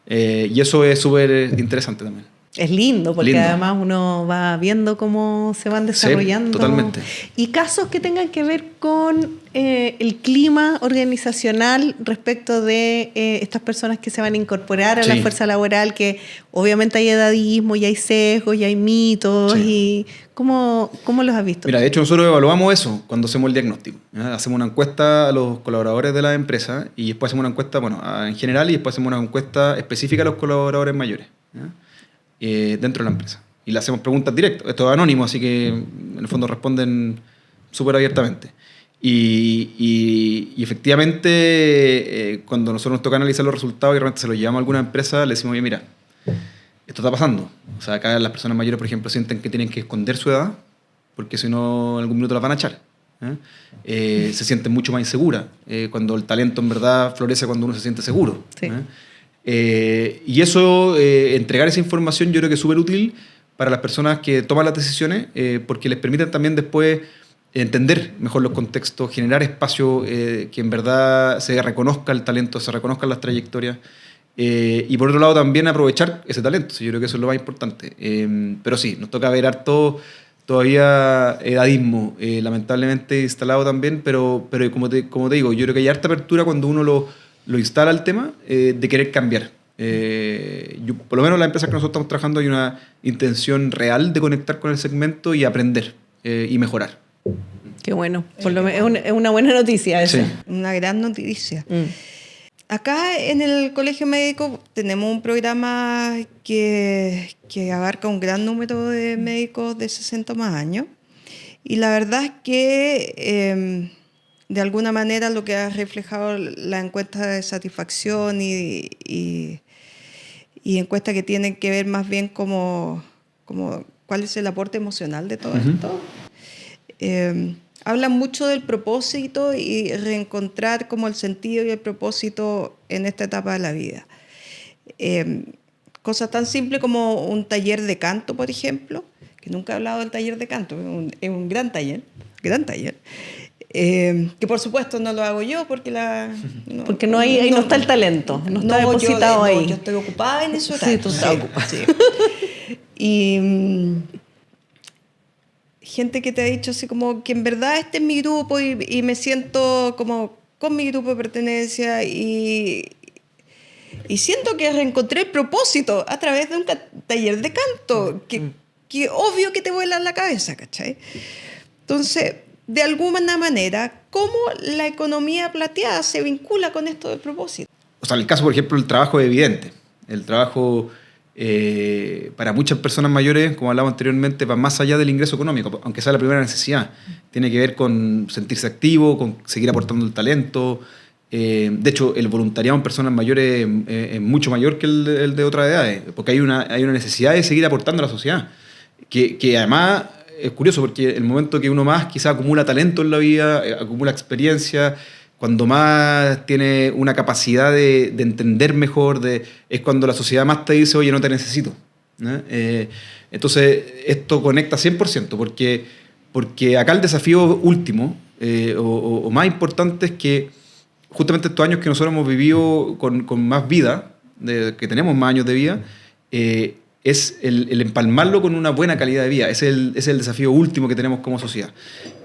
Y eso es súper interesante también. Es lindo porque Lindo. además uno va viendo cómo se van desarrollando. Sí, totalmente. Y casos que tengan que ver con el clima organizacional respecto de estas personas que se van a incorporar a la Sí. fuerza laboral, que obviamente hay edadismo, y hay sesgos, y hay mitos. Sí. Y ¿cómo los has visto? Mira, de hecho nosotros evaluamos eso cuando hacemos el diagnóstico. ¿Ya? Hacemos una encuesta a los colaboradores de la empresa y después hacemos una encuesta, en general, y después hacemos una encuesta específica a los colaboradores mayores, ¿ya? Dentro de la empresa. Y le hacemos preguntas directas. Esto es anónimo, así que en el fondo responden súper abiertamente. Y efectivamente, cuando nosotros nos toca analizar los resultados y realmente se los llevamos a alguna empresa, le decimos, oye, mira, esto está pasando. O sea, acá las personas mayores, por ejemplo, sienten que tienen que esconder su edad, porque si no, en algún minuto las van a echar. Se sienten mucho más inseguras, cuando el talento en verdad florece cuando uno se siente seguro. Sí. Y eso, entregar esa información, yo creo que es súper útil para las personas que toman las decisiones, porque les permiten también después entender mejor los contextos, generar espacio que en verdad se reconozca el talento, se reconozcan las trayectorias. Y por otro lado también aprovechar ese talento. Yo creo que eso es lo más importante. Pero sí, nos toca ver harto todavía edadismo, lamentablemente instalado también, pero como te digo, yo creo que hay harta apertura cuando uno lo instala el tema de querer cambiar. Por lo menos en las empresas que nosotros estamos trabajando hay una intención real de conectar con el segmento y aprender y mejorar. Qué bueno. Es una buena noticia esa. Sí. Una gran noticia. Mm. Acá en el Colegio Médico tenemos un programa que abarca un gran número de médicos de 60 más años. Y la verdad es que de alguna manera lo que ha reflejado la encuesta de satisfacción y encuestas que tienen que ver más bien como cuál es el aporte emocional de todo esto. Hablan mucho del propósito y reencontrar como el sentido y el propósito en esta etapa de la vida. Cosas tan simples como un taller de canto, por ejemplo, que nunca he hablado del taller de canto, es un gran taller. Que por supuesto no lo hago yo porque Porque no está el talento, no está depositado ahí. Yo estoy ocupada en eso. Sí, tú estás ocupada. Sí. Y gente que te ha dicho así como que en verdad este es mi grupo y me siento como con mi grupo de pertenencia y siento que reencontré el propósito a través de un taller de canto que obvio que te vuela en la cabeza, ¿cachai? Entonces, de alguna manera, ¿cómo la economía plateada se vincula con esto del propósito? O sea, en el caso, por ejemplo, el trabajo es evidente. El trabajo, para muchas personas mayores, como hablaba anteriormente, va más allá del ingreso económico, aunque sea la primera necesidad. Tiene que ver con sentirse activo, con seguir aportando el talento. De hecho, el voluntariado en personas mayores es mucho mayor que el de otras edades, porque hay una necesidad de seguir aportando a la sociedad. Que además es curioso, porque el momento que uno más quizá acumula talento en la vida, acumula experiencia, cuando más tiene una capacidad de entender mejor, es cuando la sociedad más te dice, oye, no te necesito, ¿no? Entonces, esto conecta 100%, porque acá el desafío último o más importante es que justamente estos años que nosotros hemos vivido con más vida, que tenemos más años de vida, es el empalmarlo con una buena calidad de vida. Es el desafío último que tenemos como sociedad.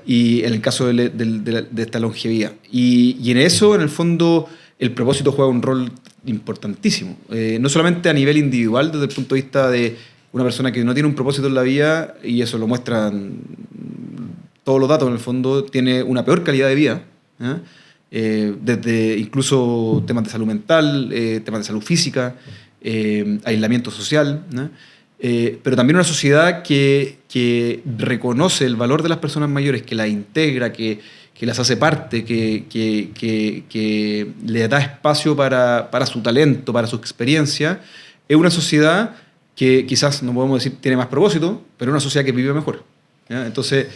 Y en el caso de esta longevidad. Y en eso, en el fondo, el propósito juega un rol importantísimo. No solamente a nivel individual, desde el punto de vista de una persona que no tiene un propósito en la vida, y eso lo muestran todos los datos, en el fondo, tiene una peor calidad de vida, desde incluso temas de salud mental, temas de salud física, aislamiento social, ¿no? Pero también una sociedad que reconoce el valor de las personas mayores, que las integra, que las hace parte, que le da espacio para su talento, para su experiencia. Es una sociedad que quizás, no podemos decir tiene más propósito, pero es una sociedad que vive mejor, ¿ya? Entonces,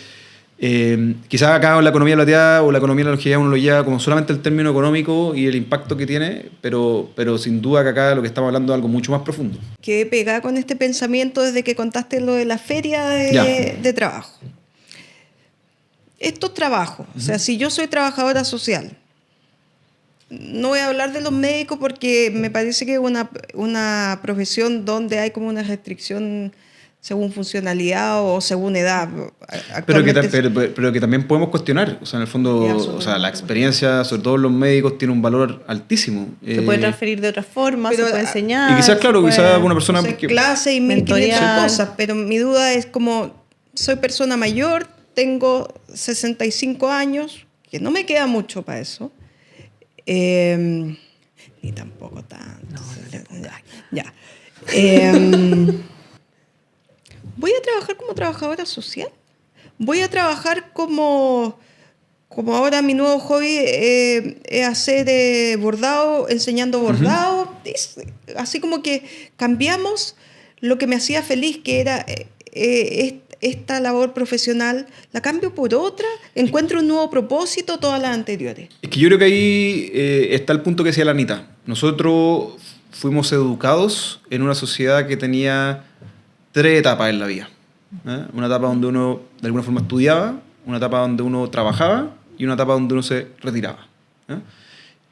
quizás acá en la economía plateada o la economía de la longevidad uno lo lleva como solamente el término económico y el impacto que tiene, pero sin duda que acá lo que estamos hablando es algo mucho más profundo. Quedé pegada con este pensamiento desde que contaste lo de la feria de trabajo. Estos trabajos, o sea, si yo soy trabajadora social, no voy a hablar de los médicos porque me parece que es una profesión donde hay como una restricción según funcionalidad o según edad. Pero que también podemos cuestionar. O sea, en el fondo, o sea, la experiencia, sobre todo en los médicos, tiene un valor altísimo. Se puede transferir de otra forma, pero, se puede enseñar. Y quizás, claro, quizás una persona... O sea, clase y 1500 cosas, pero mi duda es como, soy persona mayor, tengo 65 años, que no me queda mucho para eso. Ni tampoco tanto. No, ya. ¿Voy a trabajar como trabajadora social? ¿Voy a trabajar como ahora mi nuevo hobby es hacer bordado, enseñando bordado? Así como que cambiamos lo que me hacía feliz, que era esta labor profesional, la cambio por otra, encuentro un nuevo propósito, todas las anteriores. Es que yo creo que ahí está el punto que decía la Anita. Nosotros fuimos educados en una sociedad que tenía 3 etapas en la vida. Una etapa donde uno de alguna forma estudiaba, una etapa donde uno trabajaba y una etapa donde uno se retiraba.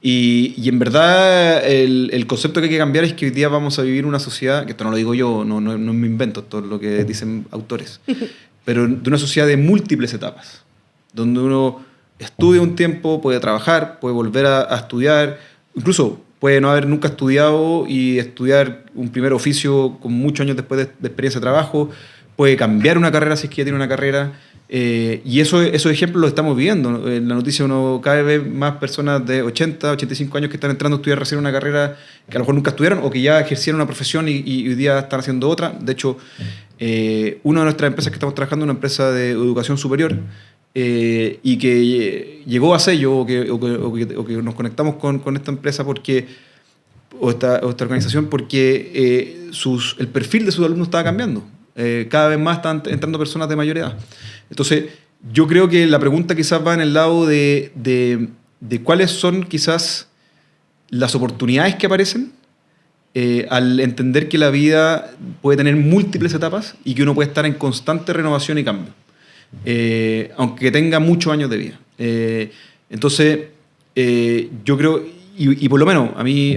Y en verdad el concepto que hay que cambiar es que hoy día vamos a vivir una sociedad, que esto no lo digo yo, no me invento, esto es lo que dicen autores, pero de una sociedad de múltiples etapas, donde uno estudia un tiempo, puede trabajar, puede volver a estudiar, incluso puede no haber nunca estudiado y estudiar un primer oficio con muchos años después de experiencia de trabajo, puede cambiar una carrera si es que ya tiene una carrera, y esos ejemplos los estamos viendo. En la noticia uno cada vez ve más personas de 80, 85 años que están entrando a estudiar recién una carrera que a lo mejor nunca estudiaron o que ya ejercieron una profesión y hoy día están haciendo otra. De hecho, una de nuestras empresas que estamos trabajando es una empresa de educación superior, y que llegó a sello o que nos conectamos con esta empresa o esta organización porque el perfil de sus alumnos estaba cambiando. Cada vez más están entrando personas de mayor edad. Entonces, yo creo que la pregunta quizás va en el lado de cuáles son quizás las oportunidades que aparecen al entender que la vida puede tener múltiples etapas y que uno puede estar en constante renovación y cambio. Aunque tenga muchos años de vida. Entonces, yo creo, y por lo menos, a mí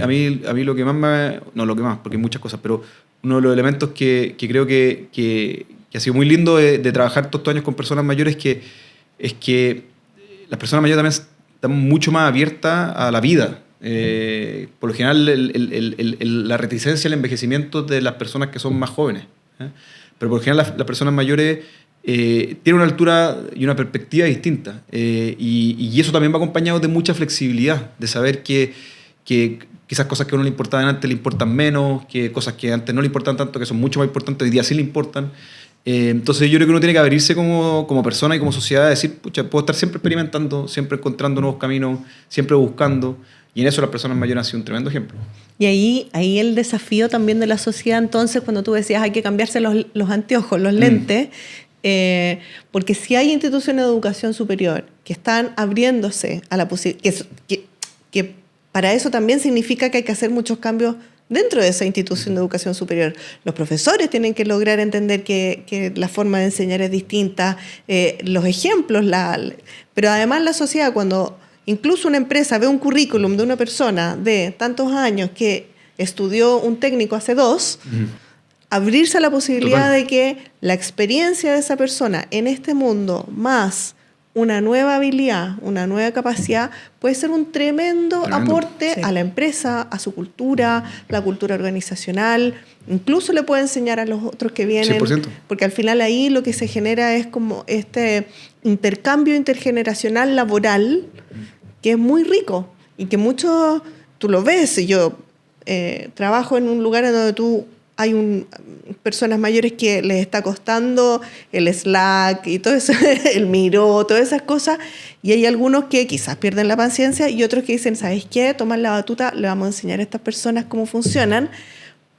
lo que más no lo que más, porque hay muchas cosas, pero uno de los elementos que creo que ha sido muy lindo de trabajar todos estos años con personas mayores es que las personas mayores también están mucho más abiertas a la vida. Por lo general, la reticencia al envejecimiento de las personas que son más jóvenes. Pero por lo general, las personas mayores tiene una altura y una perspectiva distinta, y eso también va acompañado de mucha flexibilidad, de saber que quizás cosas que a uno le importaban antes le importan menos, que cosas que antes no le importan tanto, que son mucho más importantes, hoy día sí le importan. Entonces yo creo que uno tiene que abrirse como persona y como sociedad a decir, pucha, puedo estar siempre experimentando, siempre encontrando nuevos caminos, siempre buscando, y en eso las personas mayores han sido un tremendo ejemplo. Y ahí el desafío también de la sociedad, entonces, cuando tú decías hay que cambiarse los anteojos, los lentes, porque si hay instituciones de educación superior que están abriéndose a la posibilidad, que para eso también significa que hay que hacer muchos cambios dentro de esa institución de educación superior. Los profesores tienen que lograr entender que la forma de enseñar es distinta, los ejemplos, pero además la sociedad, cuando incluso una empresa ve un currículum de una persona de tantos años que estudió un técnico hace 2, abrirse a la posibilidad de que la experiencia de esa persona en este mundo más una nueva habilidad, una nueva capacidad, puede ser un tremendo aporte a la empresa, a su cultura, la cultura organizacional. Incluso le puede enseñar a los otros que vienen, 100%. porque al final ahí lo que se genera es como este intercambio intergeneracional laboral que es muy rico y que muchos, tú lo ves, y yo trabajo en un lugar en donde hay personas mayores que les está costando el Slack y todo eso, el Miro, todas esas cosas, y hay algunos que quizás pierden la paciencia y otros que dicen, ¿sabes qué? Toman la batuta, le vamos a enseñar a estas personas cómo funcionan,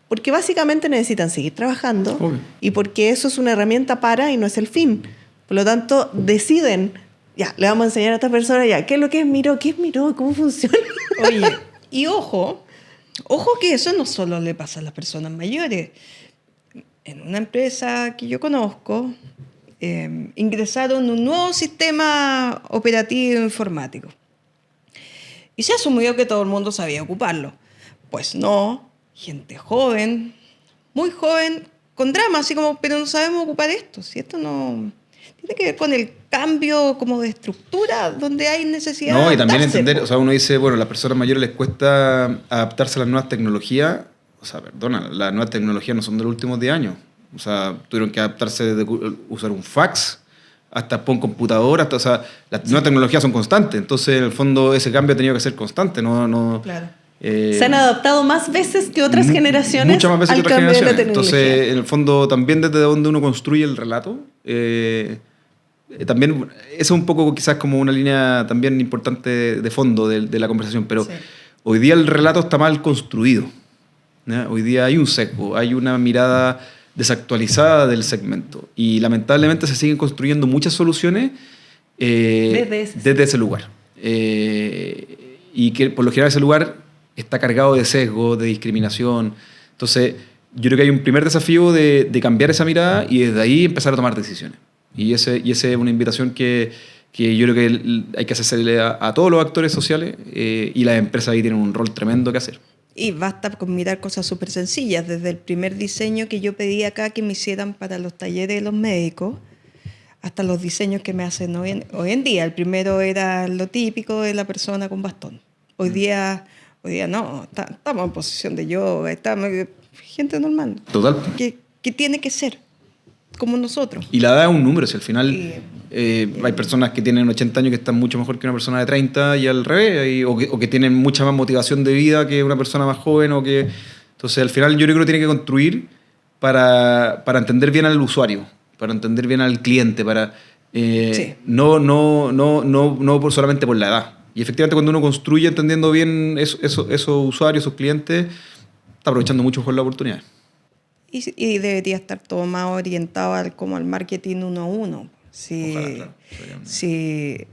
porque básicamente necesitan seguir trabajando. Obvio. Y porque eso es una herramienta y no es el fin. Por lo tanto, deciden, ya, le vamos a enseñar a estas personas, ya, ¿qué es lo que es Miro? ¿Qué es Miro? ¿Cómo funciona? Oye, y ojo que eso no solo le pasa a las personas mayores. En una empresa que yo conozco, ingresaron un nuevo sistema operativo informático. Y se asumió que todo el mundo sabía ocuparlo. Pues no, gente joven, muy joven, con drama, así como, pero no sabemos ocupar esto. Si esto no... Tiene que ver con el cambio como de estructura, donde hay necesidad No, de y también adaptarse, entender, po. o sea, uno dice, bueno, a las personas mayores les cuesta adaptarse a las nuevas tecnologías. O sea, perdona, las nuevas tecnologías no son de los últimos 10 años. O sea, tuvieron que adaptarse de usar un fax hasta un computador, hasta, o sea, las nuevas tecnologías son constantes. Entonces, en el fondo, ese cambio ha tenido que ser constante. Claro. Se han adaptado más veces que otras generaciones muchas más veces al que otras cambio de la generaciones. tecnología. Entonces, en el fondo, también desde donde uno construye el relato, también eso es un poco quizás como una línea también importante de fondo de la conversación, pero Sí. hoy día el relato está mal construido, ¿ya? Hoy día hay un sesgo, hay una mirada desactualizada del segmento y lamentablemente se siguen construyendo muchas soluciones desde ese lugar. Y que por lo general ese lugar está cargado de sesgo, de discriminación. Entonces, yo creo que hay un primer desafío de cambiar esa mirada y desde ahí empezar a tomar decisiones. Y esa es una invitación que yo creo que hay que hacerle a todos los actores sociales y las empresas ahí tienen un rol tremendo que hacer. Y basta con mirar cosas súper sencillas, desde el primer diseño que yo pedí acá que me hicieran para los talleres de los médicos, hasta los diseños que me hacen hoy en día. El primero era lo típico de la persona con bastón. Hoy día no, estamos en posición de yoga, estamos gente normal. Total. Que tiene que ser como nosotros. Y la edad es un número, si al final hay personas que tienen 80 años que están mucho mejor que una persona de 30 y al revés, o que tienen mucha más motivación de vida que una persona más joven. Entonces, al final yo creo que uno tiene que construir para entender bien al usuario, para entender bien al cliente, no solamente por la edad. Y efectivamente cuando uno construye entendiendo bien esos usuarios, esos clientes, está aprovechando mucho mejor la oportunidad. Y debería estar todo más orientado como al marketing 1-1. Ojalá, claro. Si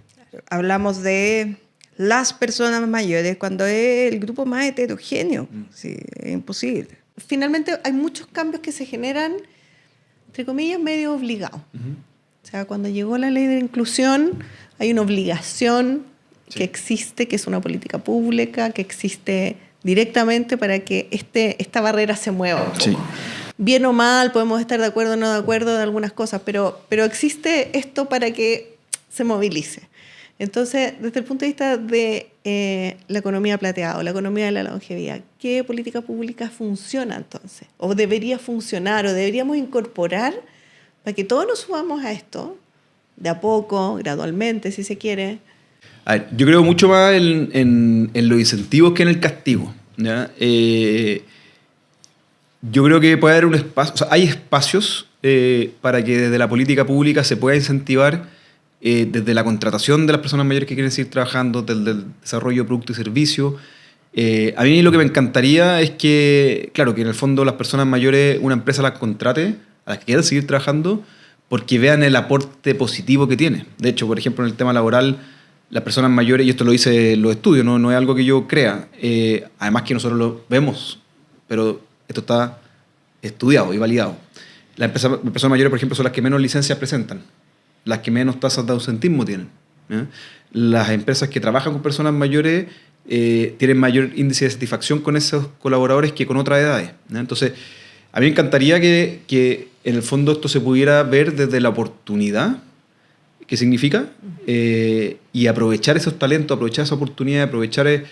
hablamos de las personas mayores, cuando es el grupo más heterogéneo, sí, es imposible. Finalmente hay muchos cambios que se generan, entre comillas, medio obligados. O sea, cuando llegó la ley de inclusión, hay una obligación que existe, que es una política pública, que existe directamente para que esta barrera se mueva un poco. Sí. Bien o mal, podemos estar de acuerdo o no de acuerdo de algunas cosas, pero existe esto para que se movilice. Entonces, desde el punto de vista de la economía plateada o la economía de la longevidad, ¿qué política pública funciona entonces? ¿O debería funcionar o deberíamos incorporar para que todos nos subamos a esto, de a poco, gradualmente, si se quiere? A ver, yo creo mucho más en los incentivos que en el castigo, ¿ya? Yo creo que puede haber un espacio, o sea, hay espacios para que desde la política pública se pueda incentivar desde la contratación de las personas mayores que quieren seguir trabajando, desde el desarrollo de productos y servicios. A mí lo que me encantaría es que, claro, que en el fondo las personas mayores, una empresa las contrate, a las que quieran seguir trabajando, porque vean el aporte positivo que tiene. De hecho, por ejemplo, en el tema laboral, las personas mayores, y esto lo dice los estudios, no es algo que yo crea, además que nosotros lo vemos, pero esto está estudiado y validado. Las personas mayores, por ejemplo, son las que menos licencias presentan, las que menos tasas de ausentismo tienen, ¿ya? Las empresas que trabajan con personas mayores tienen mayor índice de satisfacción con esos colaboradores que con otras edades, ¿ya? Entonces, a mí me encantaría que en el fondo esto se pudiera ver desde la oportunidad que significa y aprovechar esos talentos, aprovechar esa oportunidad, aprovechar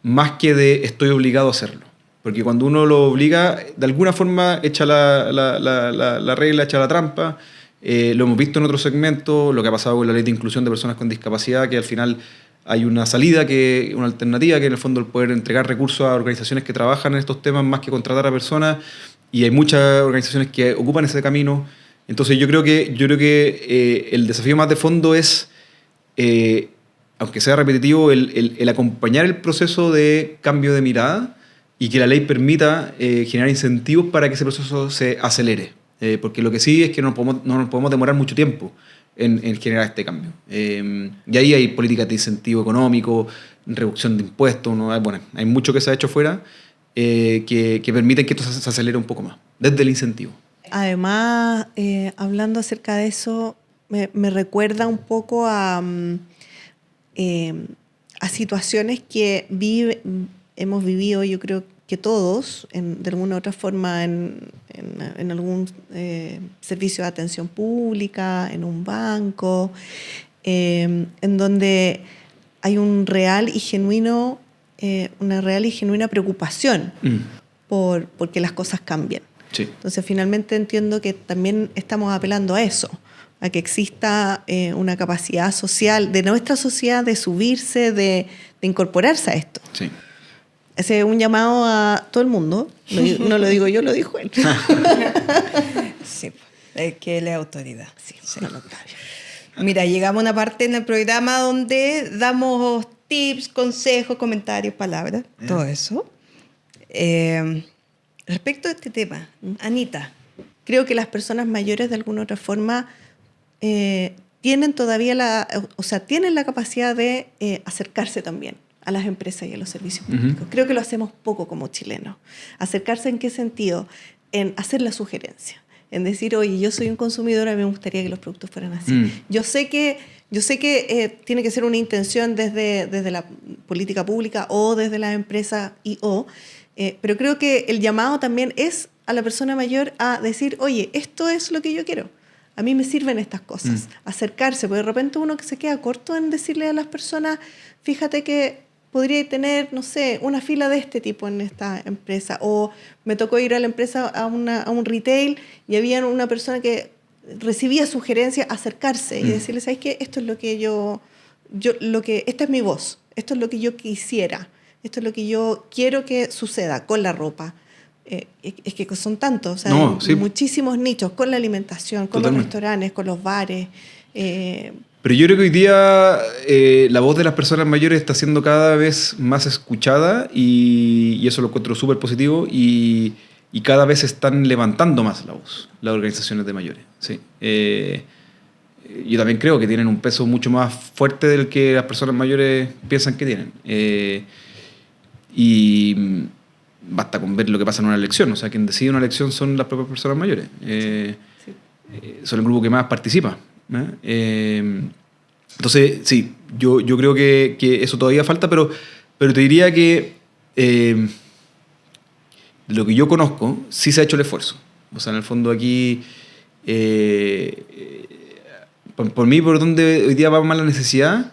más que de estoy obligado a hacerlo. Porque cuando uno lo obliga, de alguna forma echa la regla, echa la trampa. Lo hemos visto en otros segmentos, lo que ha pasado con la ley de inclusión de personas con discapacidad, que al final hay una salida, una alternativa, que en el fondo el poder entregar recursos a organizaciones que trabajan en estos temas más que contratar a personas, y hay muchas organizaciones que ocupan ese camino. Entonces yo creo que el desafío más de fondo es, aunque sea repetitivo, el acompañar el proceso de cambio de mirada y que la ley permita generar incentivos para que ese proceso se acelere. Porque lo que sí es que no nos podemos demorar mucho tiempo en generar este cambio. Y ahí hay políticas de incentivo económico, reducción de impuestos, ¿no? Bueno, hay mucho que se ha hecho fuera que permiten que esto se acelere un poco más, desde el incentivo. Además, hablando acerca de eso, me recuerda un poco a a situaciones que hemos vivido, yo creo que todos, de alguna u otra forma, en algún servicio de atención pública, en un banco, en donde hay una real y genuina preocupación porque las cosas cambien. Sí. Entonces, finalmente entiendo que también estamos apelando a eso, a que exista una capacidad social de nuestra sociedad de subirse, de incorporarse a esto. Sí. Ese es un llamado a todo el mundo. No lo digo yo, lo dijo él. Sí, es que él es autoridad. Sí. Mira, llegamos a una parte en el programa donde damos tips, consejos, comentarios, palabras, todo eso. Respecto a este tema, Anita. Creo que las personas mayores, de alguna u otra forma, tienen todavía tienen la capacidad de acercarse también a las empresas y a los servicios públicos. Creo que lo hacemos poco como chilenos. ¿Acercarse en qué sentido? En hacer la sugerencia, en decir, oye, yo soy un consumidor, a mí me gustaría que los productos fueran así. Yo sé que tiene que ser una intención desde la política pública o desde las empresas pero creo que el llamado también es a la persona mayor a decir, oye, esto es lo que yo quiero. A mí me sirven estas cosas. Acercarse, porque de repente uno que se queda corto en decirle a las personas, fíjate que podría tener, no sé, una fila de este tipo en esta empresa. O me tocó ir a la empresa, a un retail, y había una persona que recibía sugerencias, acercarse y decirle, ¿sabes qué? Esto es lo que esta es mi voz, esto es lo que yo quisiera, esto es lo que yo quiero que suceda con la ropa. Es que son tantos, o sea, hay muchísimos nichos, con la alimentación, con los restaurantes, con los bares. Pero yo creo que hoy día la voz de las personas mayores está siendo cada vez más escuchada y eso lo encuentro súper positivo y cada vez están levantando más la voz las organizaciones de mayores. Sí. Yo también creo que tienen un peso mucho más fuerte del que las personas mayores piensan que tienen. Y basta con ver lo que pasa en una elección. O sea, quien decide una elección son las propias personas mayores. Son el grupo que más participa. Entonces, sí, yo creo que eso todavía falta, pero te diría que de lo que yo conozco, sí se ha hecho el esfuerzo. O sea, en el fondo aquí, por mí, por donde hoy día va más la necesidad,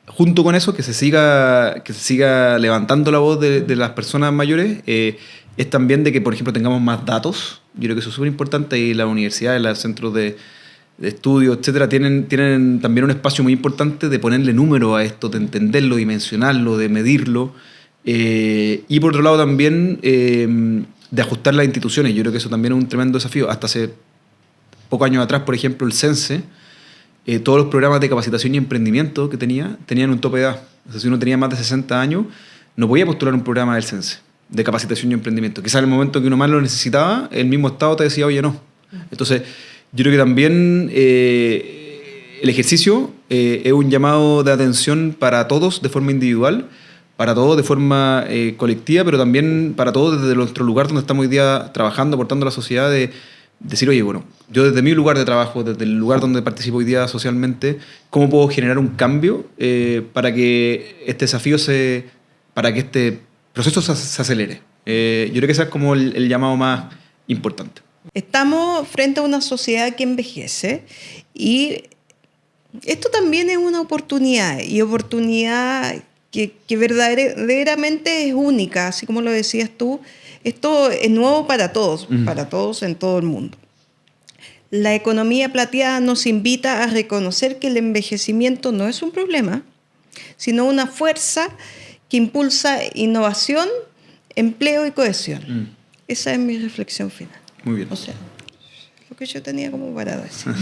junto con eso, que se siga levantando la voz de las personas mayores, es también de que, por ejemplo, tengamos más datos. Yo creo que eso es súper importante y las universidades, los centros de estudio, etcétera, tienen también un espacio muy importante de ponerle número a esto, de entenderlo, dimensionarlo, de medirlo. Y por otro lado también de ajustar las instituciones. Yo creo que eso también es un tremendo desafío. Hasta hace pocos años atrás, por ejemplo, el CENSE, todos los programas de capacitación y emprendimiento que tenían un tope de edad. O sea, si uno tenía más de 60 años, no podía postular un programa del CENSE de capacitación y emprendimiento. Quizás en el momento que uno más lo necesitaba, el mismo Estado te decía, oye, no. Entonces, yo creo que también el ejercicio es un llamado de atención para todos de forma individual, para todos de forma colectiva, pero también para todos desde nuestro lugar donde estamos hoy día trabajando, aportando a la sociedad, de decir, oye, bueno, yo desde mi lugar de trabajo, desde el lugar donde participo hoy día socialmente, ¿cómo puedo generar un cambio para que este desafío para que este proceso se acelere? Yo creo que ese es como el llamado más importante. Estamos frente a una sociedad que envejece y esto también es una oportunidad que verdaderamente es única, así como lo decías tú. Esto es nuevo para todos en todo el mundo. La economía plateada nos invita a reconocer que el envejecimiento no es un problema, sino una fuerza que impulsa innovación, empleo y cohesión. Esa es mi reflexión final. Muy bien. O sea, lo que yo tenía como para decir.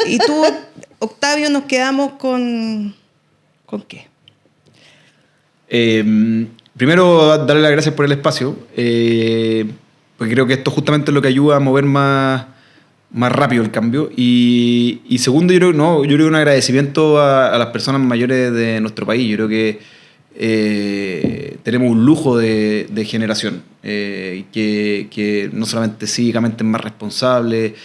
Y tú, Octavio, nos quedamos ¿con qué? Primero, darle las gracias por el espacio, porque creo que esto justamente es lo que ayuda a mover más rápido el cambio. Y segundo, yo creo que un agradecimiento a las personas mayores de nuestro país. Yo creo que tenemos un lujo de generación, que no solamente cívicamente es más responsable,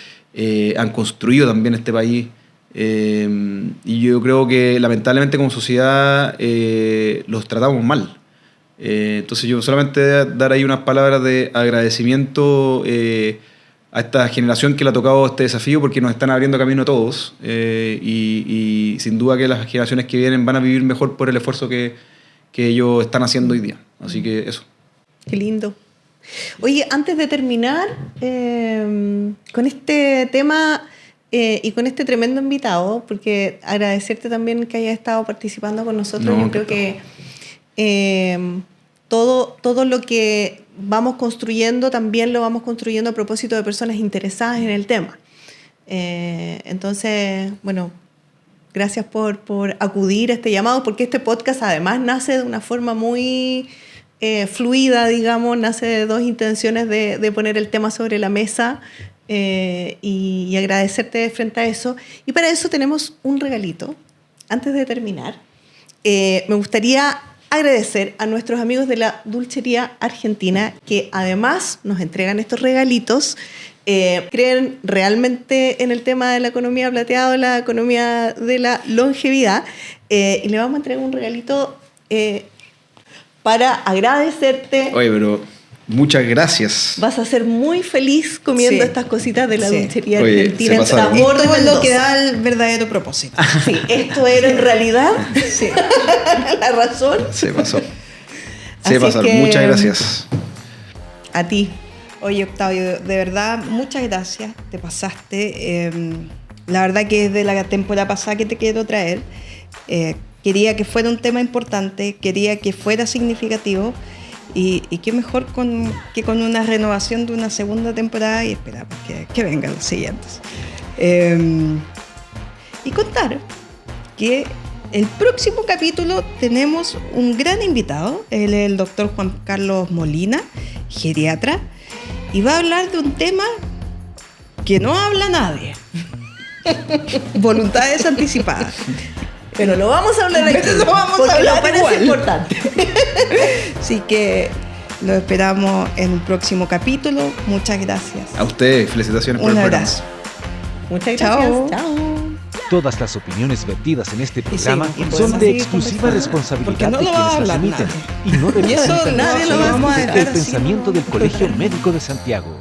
han construido también este país. Y y yo creo que lamentablemente como sociedad los tratamos mal. Entonces yo solamente dar ahí unas palabras de agradecimiento a esta generación que le ha tocado este desafío, porque nos están abriendo camino a todos, y sin duda que las generaciones que vienen van a vivir mejor por el esfuerzo que ellos están haciendo hoy día. Así que eso. Qué lindo. Oye, antes de terminar con este tema y con este tremendo invitado, porque agradecerte también que hayas estado participando con nosotros. No, yo creo que todo lo que vamos construyendo también lo vamos construyendo a propósito de personas interesadas en el tema. Entonces, bueno, gracias por acudir a este llamado, porque este podcast además nace de una forma muy fluida, digamos, nace de dos intenciones de poner el tema sobre la mesa y agradecerte frente a eso. Y para eso tenemos un regalito. Antes de terminar, me gustaría agradecer a nuestros amigos de la Dulcería Argentina, que además nos entregan estos regalitos. Creen realmente en el tema de la economía plateada, la economía de la longevidad, y le vamos a entregar un regalito para agradecerte. Oye, pero muchas gracias. Vas a ser muy feliz comiendo Sí. estas cositas de la Sí. Dulcería Oye, Argentina. se El pasaron. sabor de Esto es lo Mendoza. que da el verdadero propósito. Sí, esto era en realidad Sí. la razón. Se pasó. Así Se pasaron. que- Muchas gracias. A ti. Oye, Octavio, de verdad, muchas gracias. Te pasaste. La verdad que desde la temporada pasada que te quiero traer, quería que fuera un tema importante, quería que fuera significativo, y qué mejor que con una renovación de una segunda temporada, y esperamos que vengan los siguientes. Y contar que el próximo capítulo tenemos un gran invitado. Él es el doctor Juan Carlos Molina, geriatra, y va a hablar de un tema que no habla nadie. Voluntades anticipadas. Pero lo vamos a hablar aquí. Pero lo vamos a porque hablar nos parece igual. importante. Así que lo esperamos en un próximo capítulo. Muchas gracias. A ustedes, felicitaciones por Un el programa. abrazo. Muchas Chao. gracias. Chao. Todas las opiniones vertidas en este programa y podemos son de seguir exclusiva conversando, responsabilidad porque no de lo va a quienes las hablar emiten nadie. y no Y eso representan nadie lo va a necesariamente dejar el así, pensamiento ¿no? del Colegio Médico de Santiago.